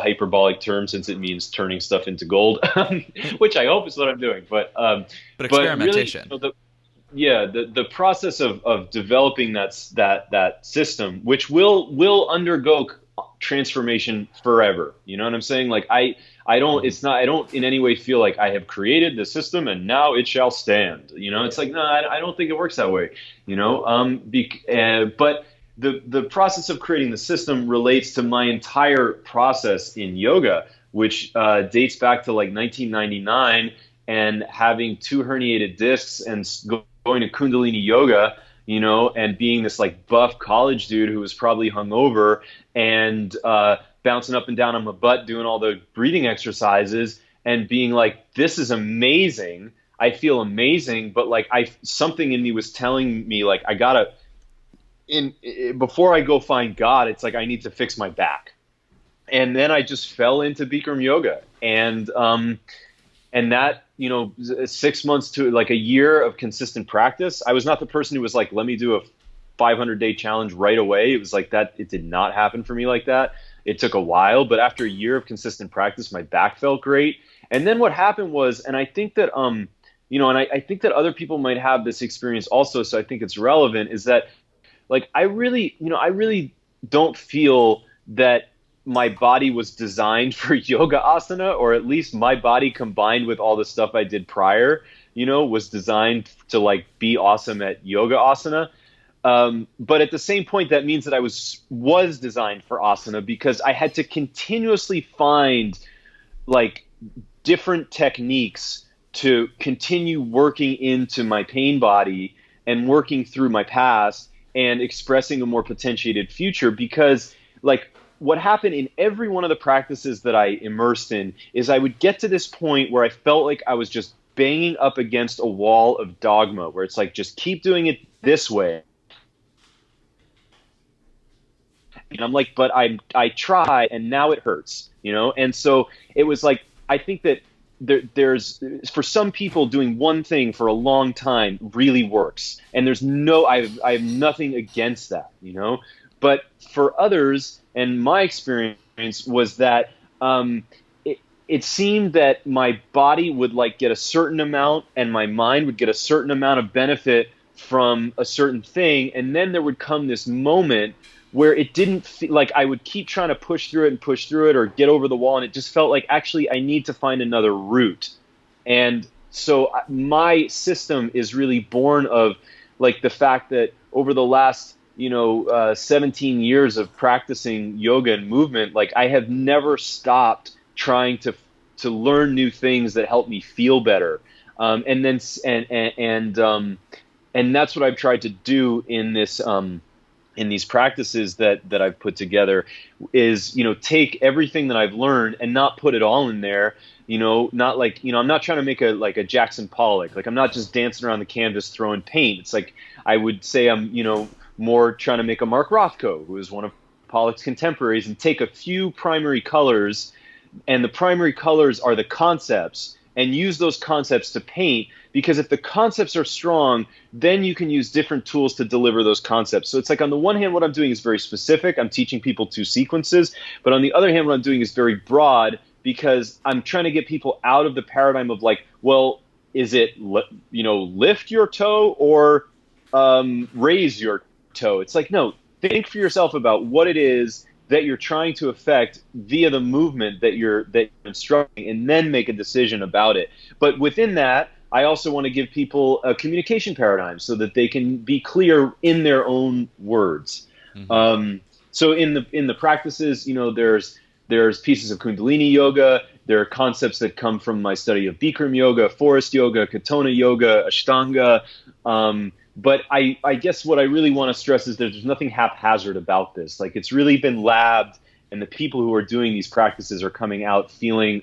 hyperbolic term, since it means turning stuff into gold, which I hope is what I'm doing. But But really, experimentation. the process of developing that system, which will undergo transformation forever. You know what I'm saying? Like I don't in any way feel like I have created the system and now it shall stand. It's Yeah. like, no, I don't think it works that way. But the process of creating the system relates to my entire process in yoga, which dates back to like 1999, and having two herniated discs and going to Kundalini yoga, and being this like buff college dude who was probably hungover and bouncing up and down on my butt doing all the breathing exercises, and being like, this is amazing. I feel amazing, but like something in me was telling me like I gotta before I go find God, it's like I need to fix my back. And then I just fell into Bikram yoga, and that 6 months to like a year of consistent practice. I was not the person who was like, let me do a 500-day challenge right away. It was like that. It did not happen for me like that. It took a while, but after a year of consistent practice, my back felt great. And then what happened was, and I think that and I think that other people might have this experience also, so I think it's relevant, is that like I really don't feel that my body was designed for yoga asana, or at least my body combined with all the stuff I did prior, was designed to like be awesome at yoga asana. But at the same point, that means that I was designed for asana, because I had to continuously find like different techniques to continue working into my pain body and working through my past and expressing a more potentiated future. Because like what happened in every one of the practices that I immersed in is I would get to this point where I felt like I was just banging up against a wall of dogma, where it's like, just keep doing it this way. And I'm like, but I try and now it hurts. And so it was like, I think that there's for some people, doing one thing for a long time really works, and I have nothing against that. But for others, and my experience was that it seemed that my body would like get a certain amount, and my mind would get a certain amount of benefit from a certain thing, and then there would come this moment where it didn't feel like I would keep trying to push through it or get over the wall, and it just felt like, actually I need to find another route. And so my system is really born of like the fact that over the last 17 years of practicing yoga and movement, like I have never stopped trying to learn new things that help me feel better. And then and that's what I've tried to do in these practices that I've put together, is take everything that I've learned and not put it all in there, not like, I'm not trying to make a Jackson Pollock. Like, I'm not just dancing around the canvas throwing paint. It's like, I would say I'm, more trying to make a Mark Rothko, who is one of Pollock's contemporaries, and take a few primary colors, and the primary colors are the concepts, and use those concepts to paint, because if the concepts are strong, then you can use different tools to deliver those concepts. So it's like, on the one hand, what I'm doing is very specific. I'm teaching people 2 sequences. But on the other hand, what I'm doing is very broad, because I'm trying to get people out of the paradigm of like, well, is it, lift your toe or raise your toe? It's like, no, think for yourself about what it is that you're trying to affect via the movement that you're instructing, and then make a decision about it. But within that, I also want to give people a communication paradigm so that they can be clear in their own words. Mm-hmm. So in the practices, there's pieces of Kundalini yoga. There are concepts that come from my study of Bikram yoga, Forrest yoga, Katonah yoga, Astanga. But I guess what I really want to stress is that there's nothing haphazard about this. Like, it's really been labbed, and the people who are doing these practices are coming out feeling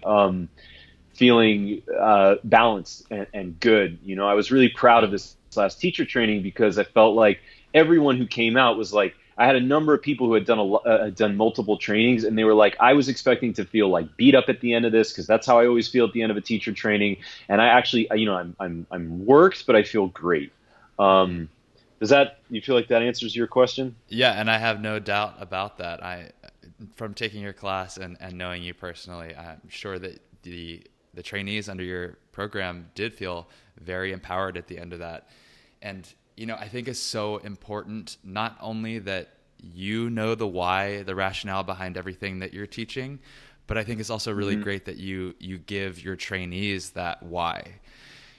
balanced and good. I was really proud of this last teacher training, because I felt like everyone who came out was like, I had a number of people who had done multiple trainings, and they were like, I was expecting to feel like beat up at the end of this, because that's how I always feel at the end of a teacher training. And I actually, I'm worked, but I feel great. You feel like that answers your question? Yeah, and I have no doubt about that. From taking your class and knowing you personally, I'm sure that the trainees under your program did feel very empowered at the end of that. And, I think it's so important, not only that you know the why, the rationale behind everything that you're teaching, but I think it's also really great that you give your trainees that why.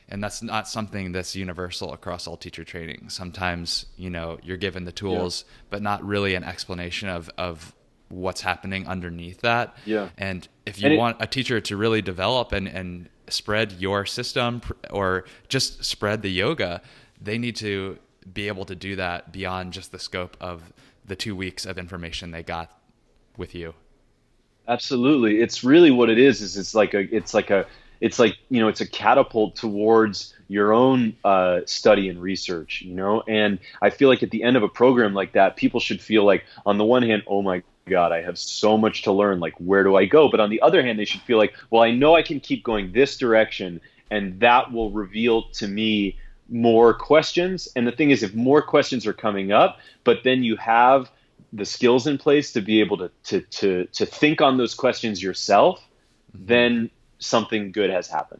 And that's not something that's universal across all teacher training. Sometimes, you're given the tools, but not really an explanation of what's happening underneath that. Yeah. And if you want a teacher to really develop and spread your system, or just spread the yoga, they need to be able to do that beyond just the scope of the 2 weeks of information they got with you. Absolutely. It's really what it is it's a catapult towards your own study and research, and I feel like at the end of a program like that, people should feel like, on the one hand, oh my God, I have so much to learn, like, where do I go? But on the other hand, they should feel like, well, I know I can keep going this direction, and that will reveal to me more questions. And the thing is, if more questions are coming up, but then you have the skills in place to be able to think on those questions yourself, then something good has happened.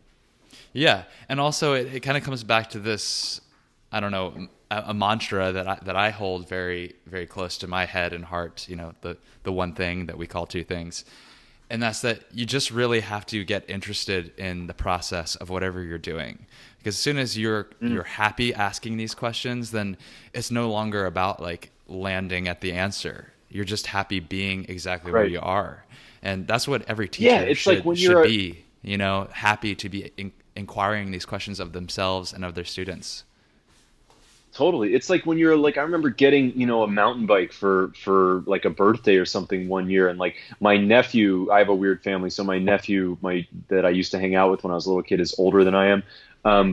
Yeah. And also it kind of comes back to this, I don't know, a mantra that I hold very, very close to my head and heart, the one thing that we call two things. And that's that you just really have to get interested in the process of whatever you're doing. Because as soon as you're happy asking these questions, then it's no longer about like landing at the answer. You're just happy being exactly where you are. And that's what every teacher should be, happy to be inquiring these questions of themselves and of their students. Totally. It's like when you're like, I remember getting, a mountain bike for like a birthday or something one year. And like my nephew, I have a weird family. So my nephew, that I used to hang out with when I was a little kid, is older than I am.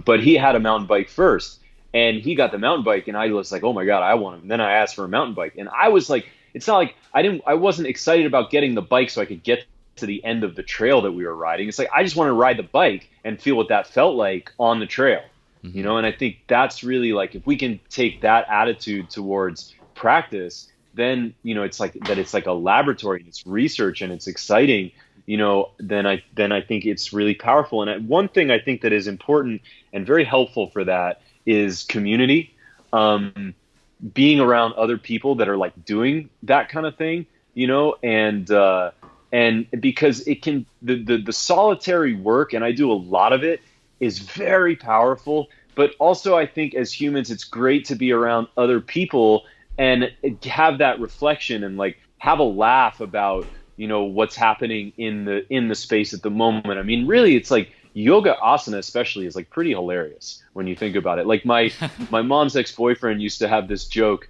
But he had a mountain bike first, and he got the mountain bike, and I was like, oh my God, I want him. And then I asked for a mountain bike, and I was like, it's not like I wasn't excited about getting the bike so I could get to the end of the trail that we were riding. It's like, I just want to ride the bike and feel what that felt like on the trail. And I think that's really like, if we can take that attitude towards practice, then, it's like that, it's like a laboratory, and it's research, and it's exciting, then I think it's really powerful. And one thing I think that is important and very helpful for that is community, being around other people that are like doing that kind of thing, and because it can, the solitary work, and I do a lot of it, is very powerful. But also, I think as humans, it's great to be around other people and have that reflection and like have a laugh about, what's happening in the space at the moment. I mean, really, it's like yoga asana especially is like pretty hilarious when you think about it. Like my mom's ex-boyfriend used to have this joke.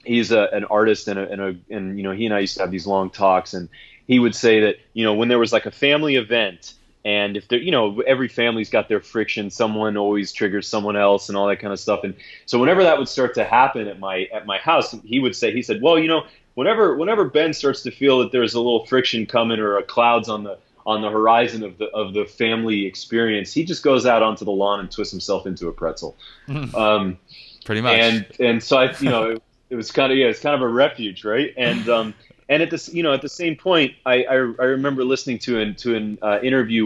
He's an artist and he and I used to have these long talks, and he would say that, when there was like a family event, and if there, every family's got their friction, someone always triggers someone else and all that kind of stuff. And so whenever that would start to happen at my house, he said, well, whenever Ben starts to feel that there's a little friction coming or a clouds on the horizon of the family experience, he just goes out onto the lawn and twists himself into a pretzel. Pretty much. And so it was kind of a refuge, right? And at the same point, I remember listening to an interview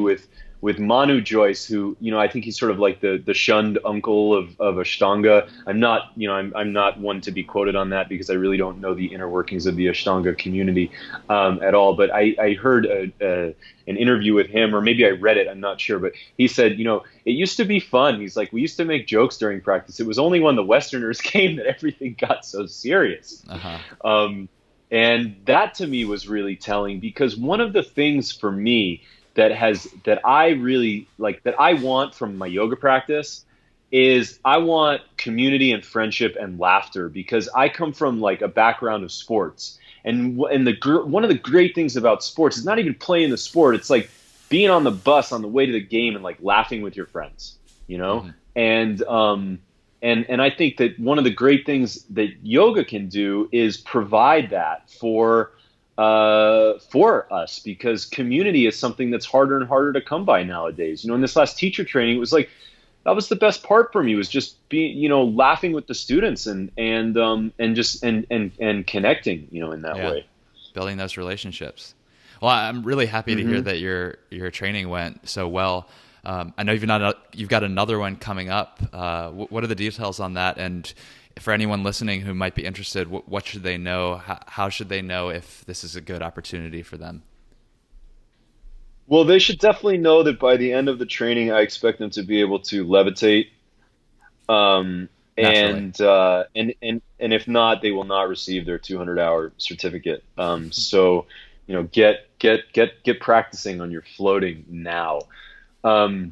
with Manu Joyce, who, I think he's sort of like the shunned uncle of Ashtanga. I'm not one to be quoted on that because I really don't know the inner workings of the Ashtanga community at all. But I heard an interview with him, or maybe I read it, I'm not sure. But he said, it used to be fun. He's like, we used to make jokes during practice. It was only when the Westerners came that everything got so serious. And that to me was really telling, because one of the things for me that I really like, that I want from my yoga practice, is I want community and friendship and laughter, because I come from like a background of sports. And one of the great things about sports is not even playing the sport. It's like being on the bus on the way to the game and like laughing with your friends, And I think that one of the great things that yoga can do is provide that for us, because community is something that's harder and harder to come by nowadays. In this last teacher training, it was like, that was the best part for me, was just being, laughing with the students and connecting, in that way. Building those relationships. Well, I'm really happy to hear that your training went so well. I know you've got another one coming up. What are the details on that? And for anyone listening who might be interested, what should they know? How should they know if this is a good opportunity for them? Well, they should definitely know that by the end of the training, I expect them to be able to levitate. And if not, they will not receive their 200-hour certificate. So, get practicing on your floating now. So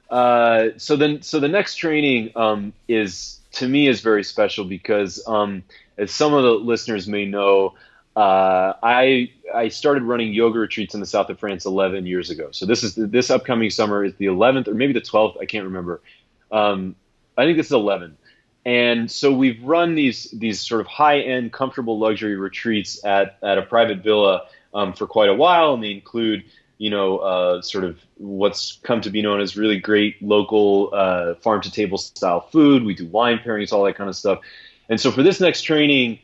the next training is, to me, is very special because, as some of the listeners may know, I started running yoga retreats in the south of France 11 years ago. So this upcoming summer is the 11th or maybe the 12th. I can't remember. I think this is 11. And so we've run these sort of high-end, comfortable luxury retreats at a private villa for quite a while, and they include sort of what's come to be known as really great local farm to table style food. We do wine pairings, all that kind of stuff. And so for this next training,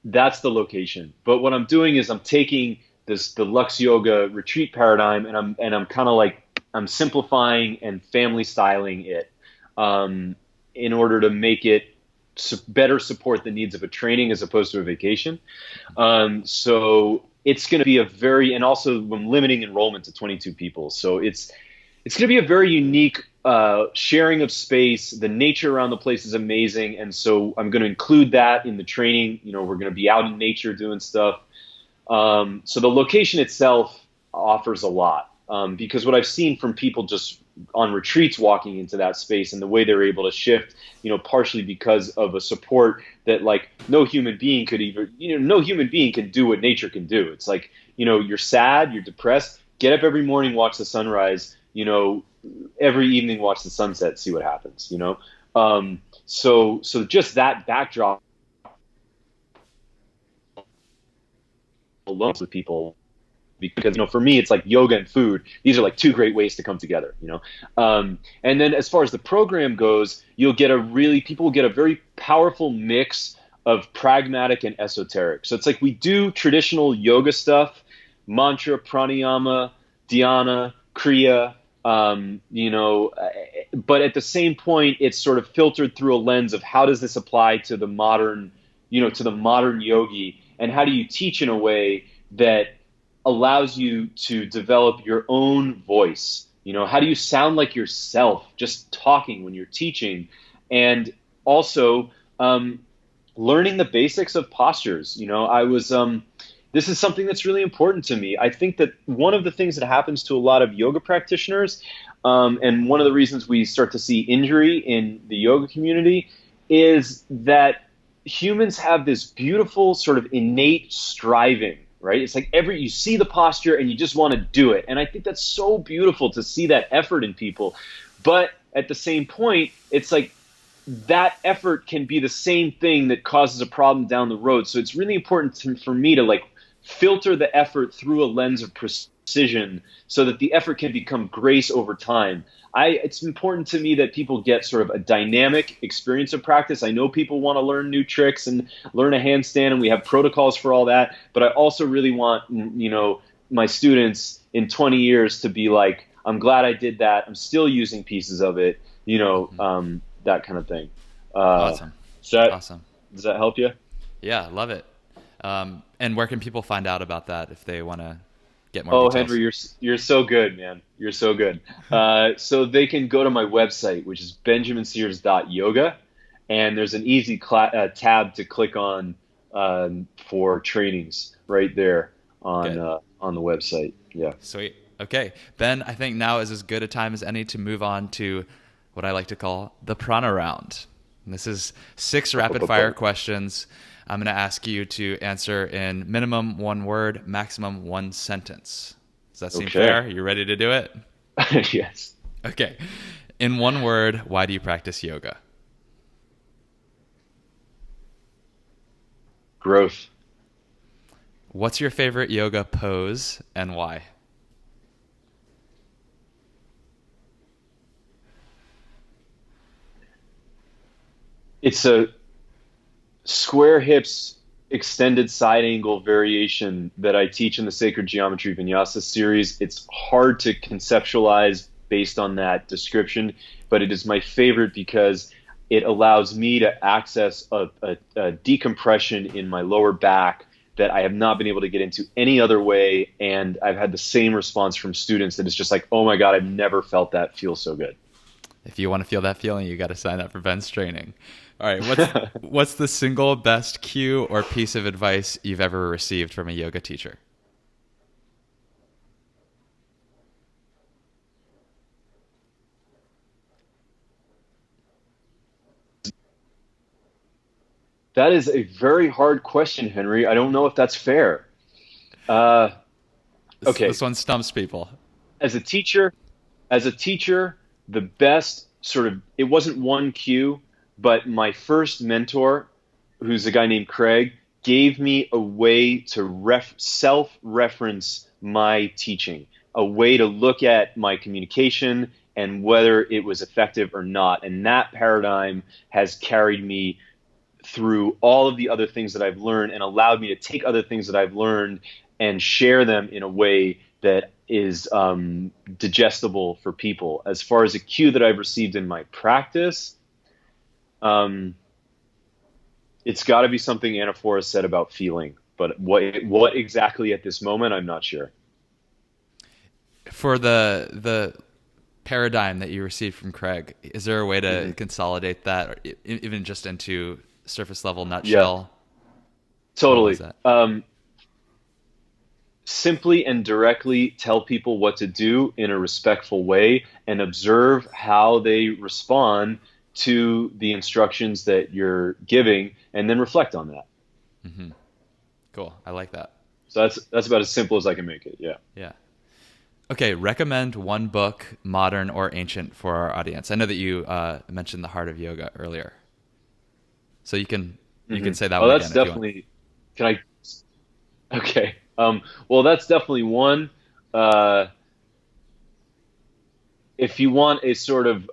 that's the location. But what I'm doing is I'm taking the LUXYOGA retreat paradigm, and I'm kind of like, I'm simplifying and family styling it in order to make it better support the needs of a training as opposed to a vacation. So it's going to be and also I'm limiting enrollment to 22 people. So it's going to be a very unique sharing of space. The nature around the place is amazing. And so I'm going to include that in the training. We're going to be out in nature doing stuff. So the location itself offers a lot, because what I've seen from people just on retreats walking into that space and the way they're able to shift, partially because of a support that like no human being could even, no human being can do what nature can do. It's like, you're sad, you're depressed, get up every morning, watch the sunrise, every evening, watch the sunset, see what happens, So just that backdrop alone with people, because for me it's like yoga and food, these are like two great ways to come together, and then as far as the program goes, people will get a very powerful mix of pragmatic and esoteric. So it's like we do traditional yoga stuff, mantra, pranayama, dhyana, kriya, but at the same point it's sort of filtered through a lens of how does this apply to the modern yogi, and how do you teach in a way that allows you to develop your own voice. How do you sound like yourself just talking when you're teaching? And also learning the basics of postures. This is something that's really important to me. I think that one of the things that happens to a lot of yoga practitioners, and one of the reasons we start to see injury in the yoga community, is that humans have this beautiful sort of innate striving right? It's like you see the posture and you just want to do it. And I think that's so beautiful to see that effort in people. But at the same point, it's like that effort can be the same thing that causes a problem down the road. So it's really important for me to like filter the effort through a lens of precision so that the effort can become grace over time. It's important to me that people get sort of a dynamic experience of practice. I know people want to learn new tricks and learn a handstand, and we have protocols for all that. But I also really want, my students in 20 years to be like, I'm glad I did that. I'm still using pieces of it, that kind of thing. Awesome. Awesome. Does that help you? Yeah, love it. And where can people find out about that if they want to get more details? Henry, you're so good, man. You're so good. So they can go to my website, which is benjaminsears.yoga, and there's an easy tab to click on for trainings right there on the website. Yeah. Sweet. Okay, Ben, I think now is as good a time as any to move on to what I like to call the Prana Round. And this is 6 rapid-fire questions. I'm going to ask you to answer in minimum 1 word, maximum 1 sentence. Does that seem fair? You ready to do it? Yes. Okay. In 1 word, why do you practice yoga? Growth. What's your favorite yoga pose and why? It's a square hips extended side angle variation that I teach in the Sacred Geometry Vinyasa series. It's hard to conceptualize based on that description, but it is my favorite because it allows me to access a decompression in my lower back that I have not been able to get into any other way. And I've had the same response from students that it's just like, oh my God, I've never felt that feel so good. If you want to feel that feeling, you got to sign up for Ben's training. All right, what's the single best cue or piece of advice you've ever received from a yoga teacher? That is a very hard question, Henry. I don't know if that's fair. Okay. This one stumps people. As a teacher, the best it wasn't one cue, but my first mentor, who's a guy named Craig, gave me a way to self-reference my teaching, a way to look at my communication and whether it was effective or not. And that paradigm has carried me through all of the other things that I've learned and allowed me to take other things that I've learned and share them in a way that is digestible for people. As far as a cue that I've received in my practice, it's got to be something Anna Forrest said about feeling, but what exactly at this moment, I'm not sure. For the paradigm that you received from Craig, is there a way to consolidate that, or even just into surface level nutshell? Yeah, totally. Simply and directly tell people what to do in a respectful way and observe how they respond to the instructions that you're giving, and then reflect on that. Mm-hmm. Cool. I like that. So that's about as simple as I can make it. Yeah. Yeah. Okay. Recommend 1 book, modern or ancient, for our audience. I know that you mentioned The Heart of Yoga earlier, so you can say that one again. That's definitely. Can I? Okay. Well, that's definitely one. If you want a sort of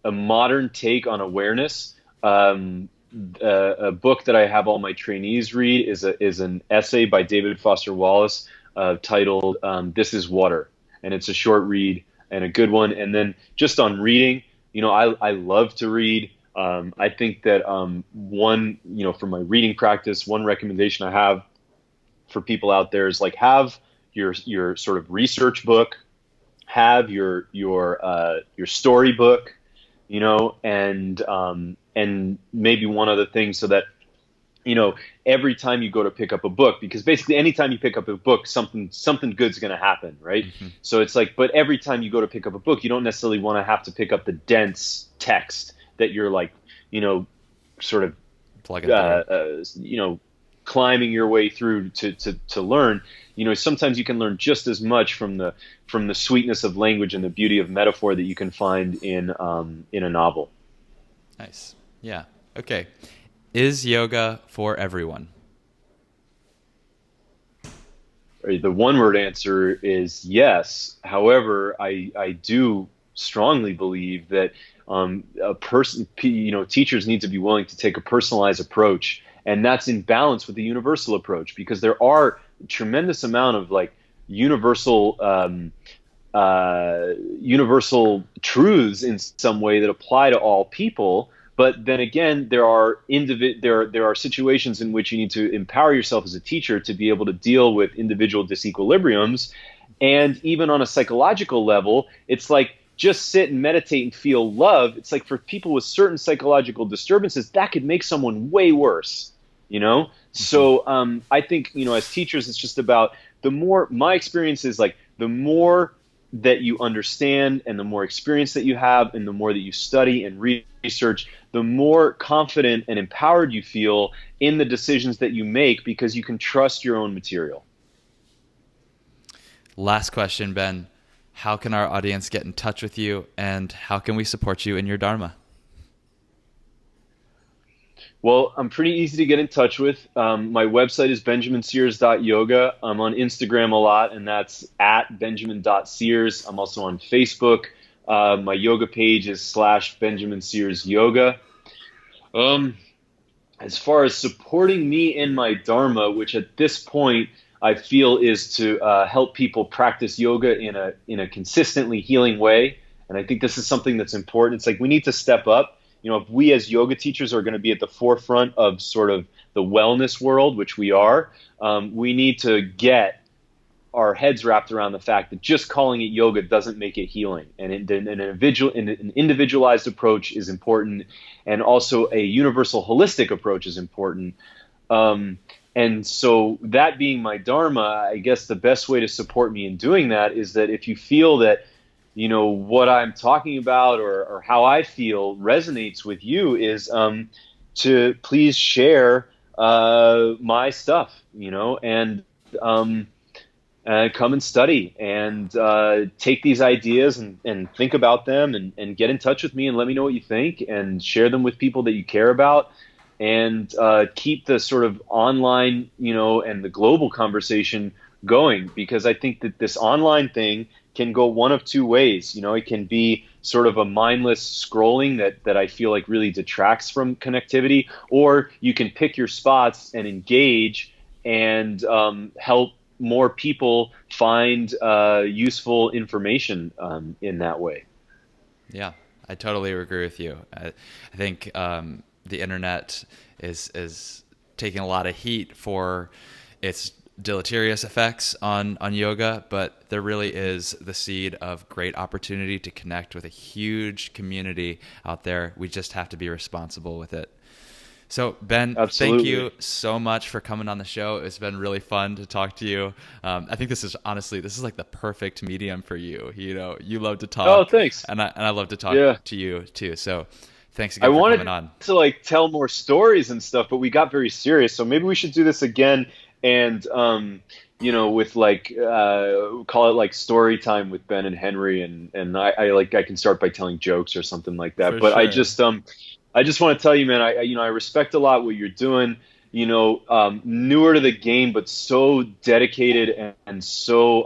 a modern take on awareness, a book that I have all my trainees read is an essay by David Foster Wallace titled "This Is Water," and it's a short read and a good one. And then just on reading, I love to read. I think that one, for my reading practice, one recommendation I have for people out there is like have your sort of research book, have your story book, and maybe one other thing, so that every time you go to pick up a book, because basically anytime you pick up a book, something good's going to happen, right? Mm-hmm. So it's like, but every time you go to pick up a book, you don't necessarily want to have to pick up the dense text that you're like, sort of plug it climbing your way through to learn. Sometimes you can learn just as much from the sweetness of language and the beauty of metaphor that you can find in a novel. Nice. Yeah. Okay. Is yoga for everyone? The one-word answer is yes. However, I do strongly believe that teachers need to be willing to take a personalized approach, and that's in balance with the universal approach, because there are a tremendous amount of like universal truths in some way that apply to all people. But then again, there are situations in which you need to empower yourself as a teacher to be able to deal with individual disequilibriums. And even on a psychological level, it's like just sit and meditate and feel love. It's like for people with certain psychological disturbances, that could make someone way worse, So I think, as teachers, it's just about my experience is like the more that you understand and the more experience that you have and the more that you study and research, the more confident and empowered you feel in the decisions that you make, because you can trust your own material. Last question, Ben. How can our audience get in touch with you, and how can we support you in your Dharma? Well, I'm pretty easy to get in touch with. My website is benjaminsears.yoga. I'm on Instagram a lot, and that's at benjamin.sears. I'm also on Facebook. My yoga page is /BenjaminSearsYoga. As far as supporting me in my Dharma, which at this point I feel is to help people practice yoga in a consistently healing way. And I think this is something that's important. It's like we need to step up. If we as yoga teachers are going to be at the forefront of sort of the wellness world, which we are, we need to get our heads wrapped around the fact that just calling it yoga doesn't make it healing. And an individualized approach is important, and also a universal holistic approach is important. And so that being my Dharma, I guess the best way to support me in doing that is that if you feel that what I'm talking about or how I feel resonates with you, is to please share my stuff, and come and study and take these ideas and think about them and get in touch with me and let me know what you think and share them with people that you care about, and keep the sort of online, and the global conversation going, because I think that this online thing can go one of two ways. It can be sort of a mindless scrolling that I feel like really detracts from connectivity, or you can pick your spots and engage and help more people find useful information in that way. Yeah, I totally agree with you. I think the internet is taking a lot of heat for its deleterious effects on yoga, but there really is the seed of great opportunity to connect with a huge community out there. We just have to be responsible with it. So Ben, Absolutely. Thank you so much for coming on the show. It's been really fun to talk to you. I think this is like the perfect medium for you. You love to talk. Oh, thanks. And I love to talk to you too. So thanks again for coming on. I wanted to like tell more stories and stuff, but we got very serious. So maybe we should do this again. And, with like, call it like story time with Ben and Henry. And I can start by telling jokes or something like that. But sure. I just want to tell you, man, I respect a lot what you're doing, newer to the game, but so dedicated and so,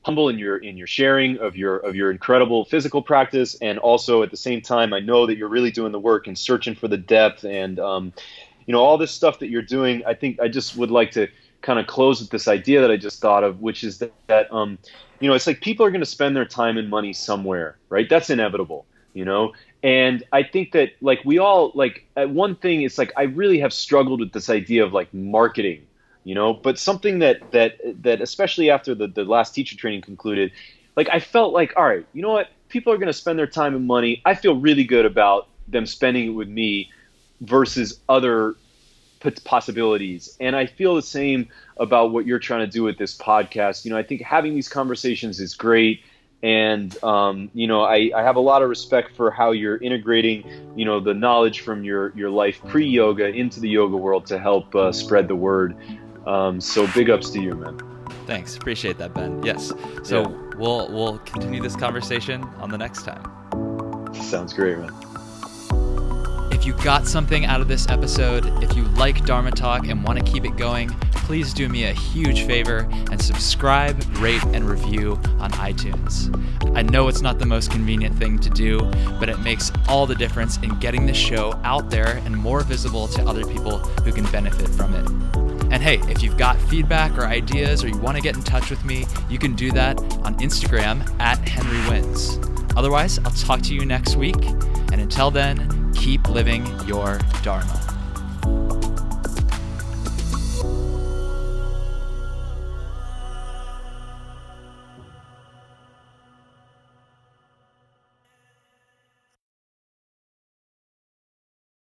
humble in your sharing of your incredible physical practice, and also at the same time, I know that you're really doing the work and searching for the depth and all this stuff that you're doing. I think I just would like to kind of close with this idea that I just thought of, which is that it's like people are going to spend their time and money somewhere, right? That's inevitable, And I think that like we all like one thing is like I really have struggled with this idea of like marketing. But something that especially after the last teacher training concluded, like I felt like, all right, you know what? People are going to spend their time and money. I feel really good about them spending it with me versus other possibilities. And I feel the same about what you're trying to do with this podcast. I think having these conversations is great. And, I have a lot of respect for how you're integrating, the knowledge from your life pre-yoga into the yoga world to help spread the word. So big ups to you, man. Thanks. Appreciate that, Ben. Yes. So Yeah. we'll continue this conversation on the next time. Sounds great, man. If you got something out of this episode, if you like Dharma Talk and want to keep it going, please do me a huge favor and subscribe, rate, and review on iTunes. I know it's not the most convenient thing to do, but it makes all the difference in getting this show out there and more visible to other people who can benefit from it. And hey, if you've got feedback or ideas or you want to get in touch with me, you can do that on Instagram @HenryWins. Otherwise, I'll talk to you next week. And until then, keep living your Dharma.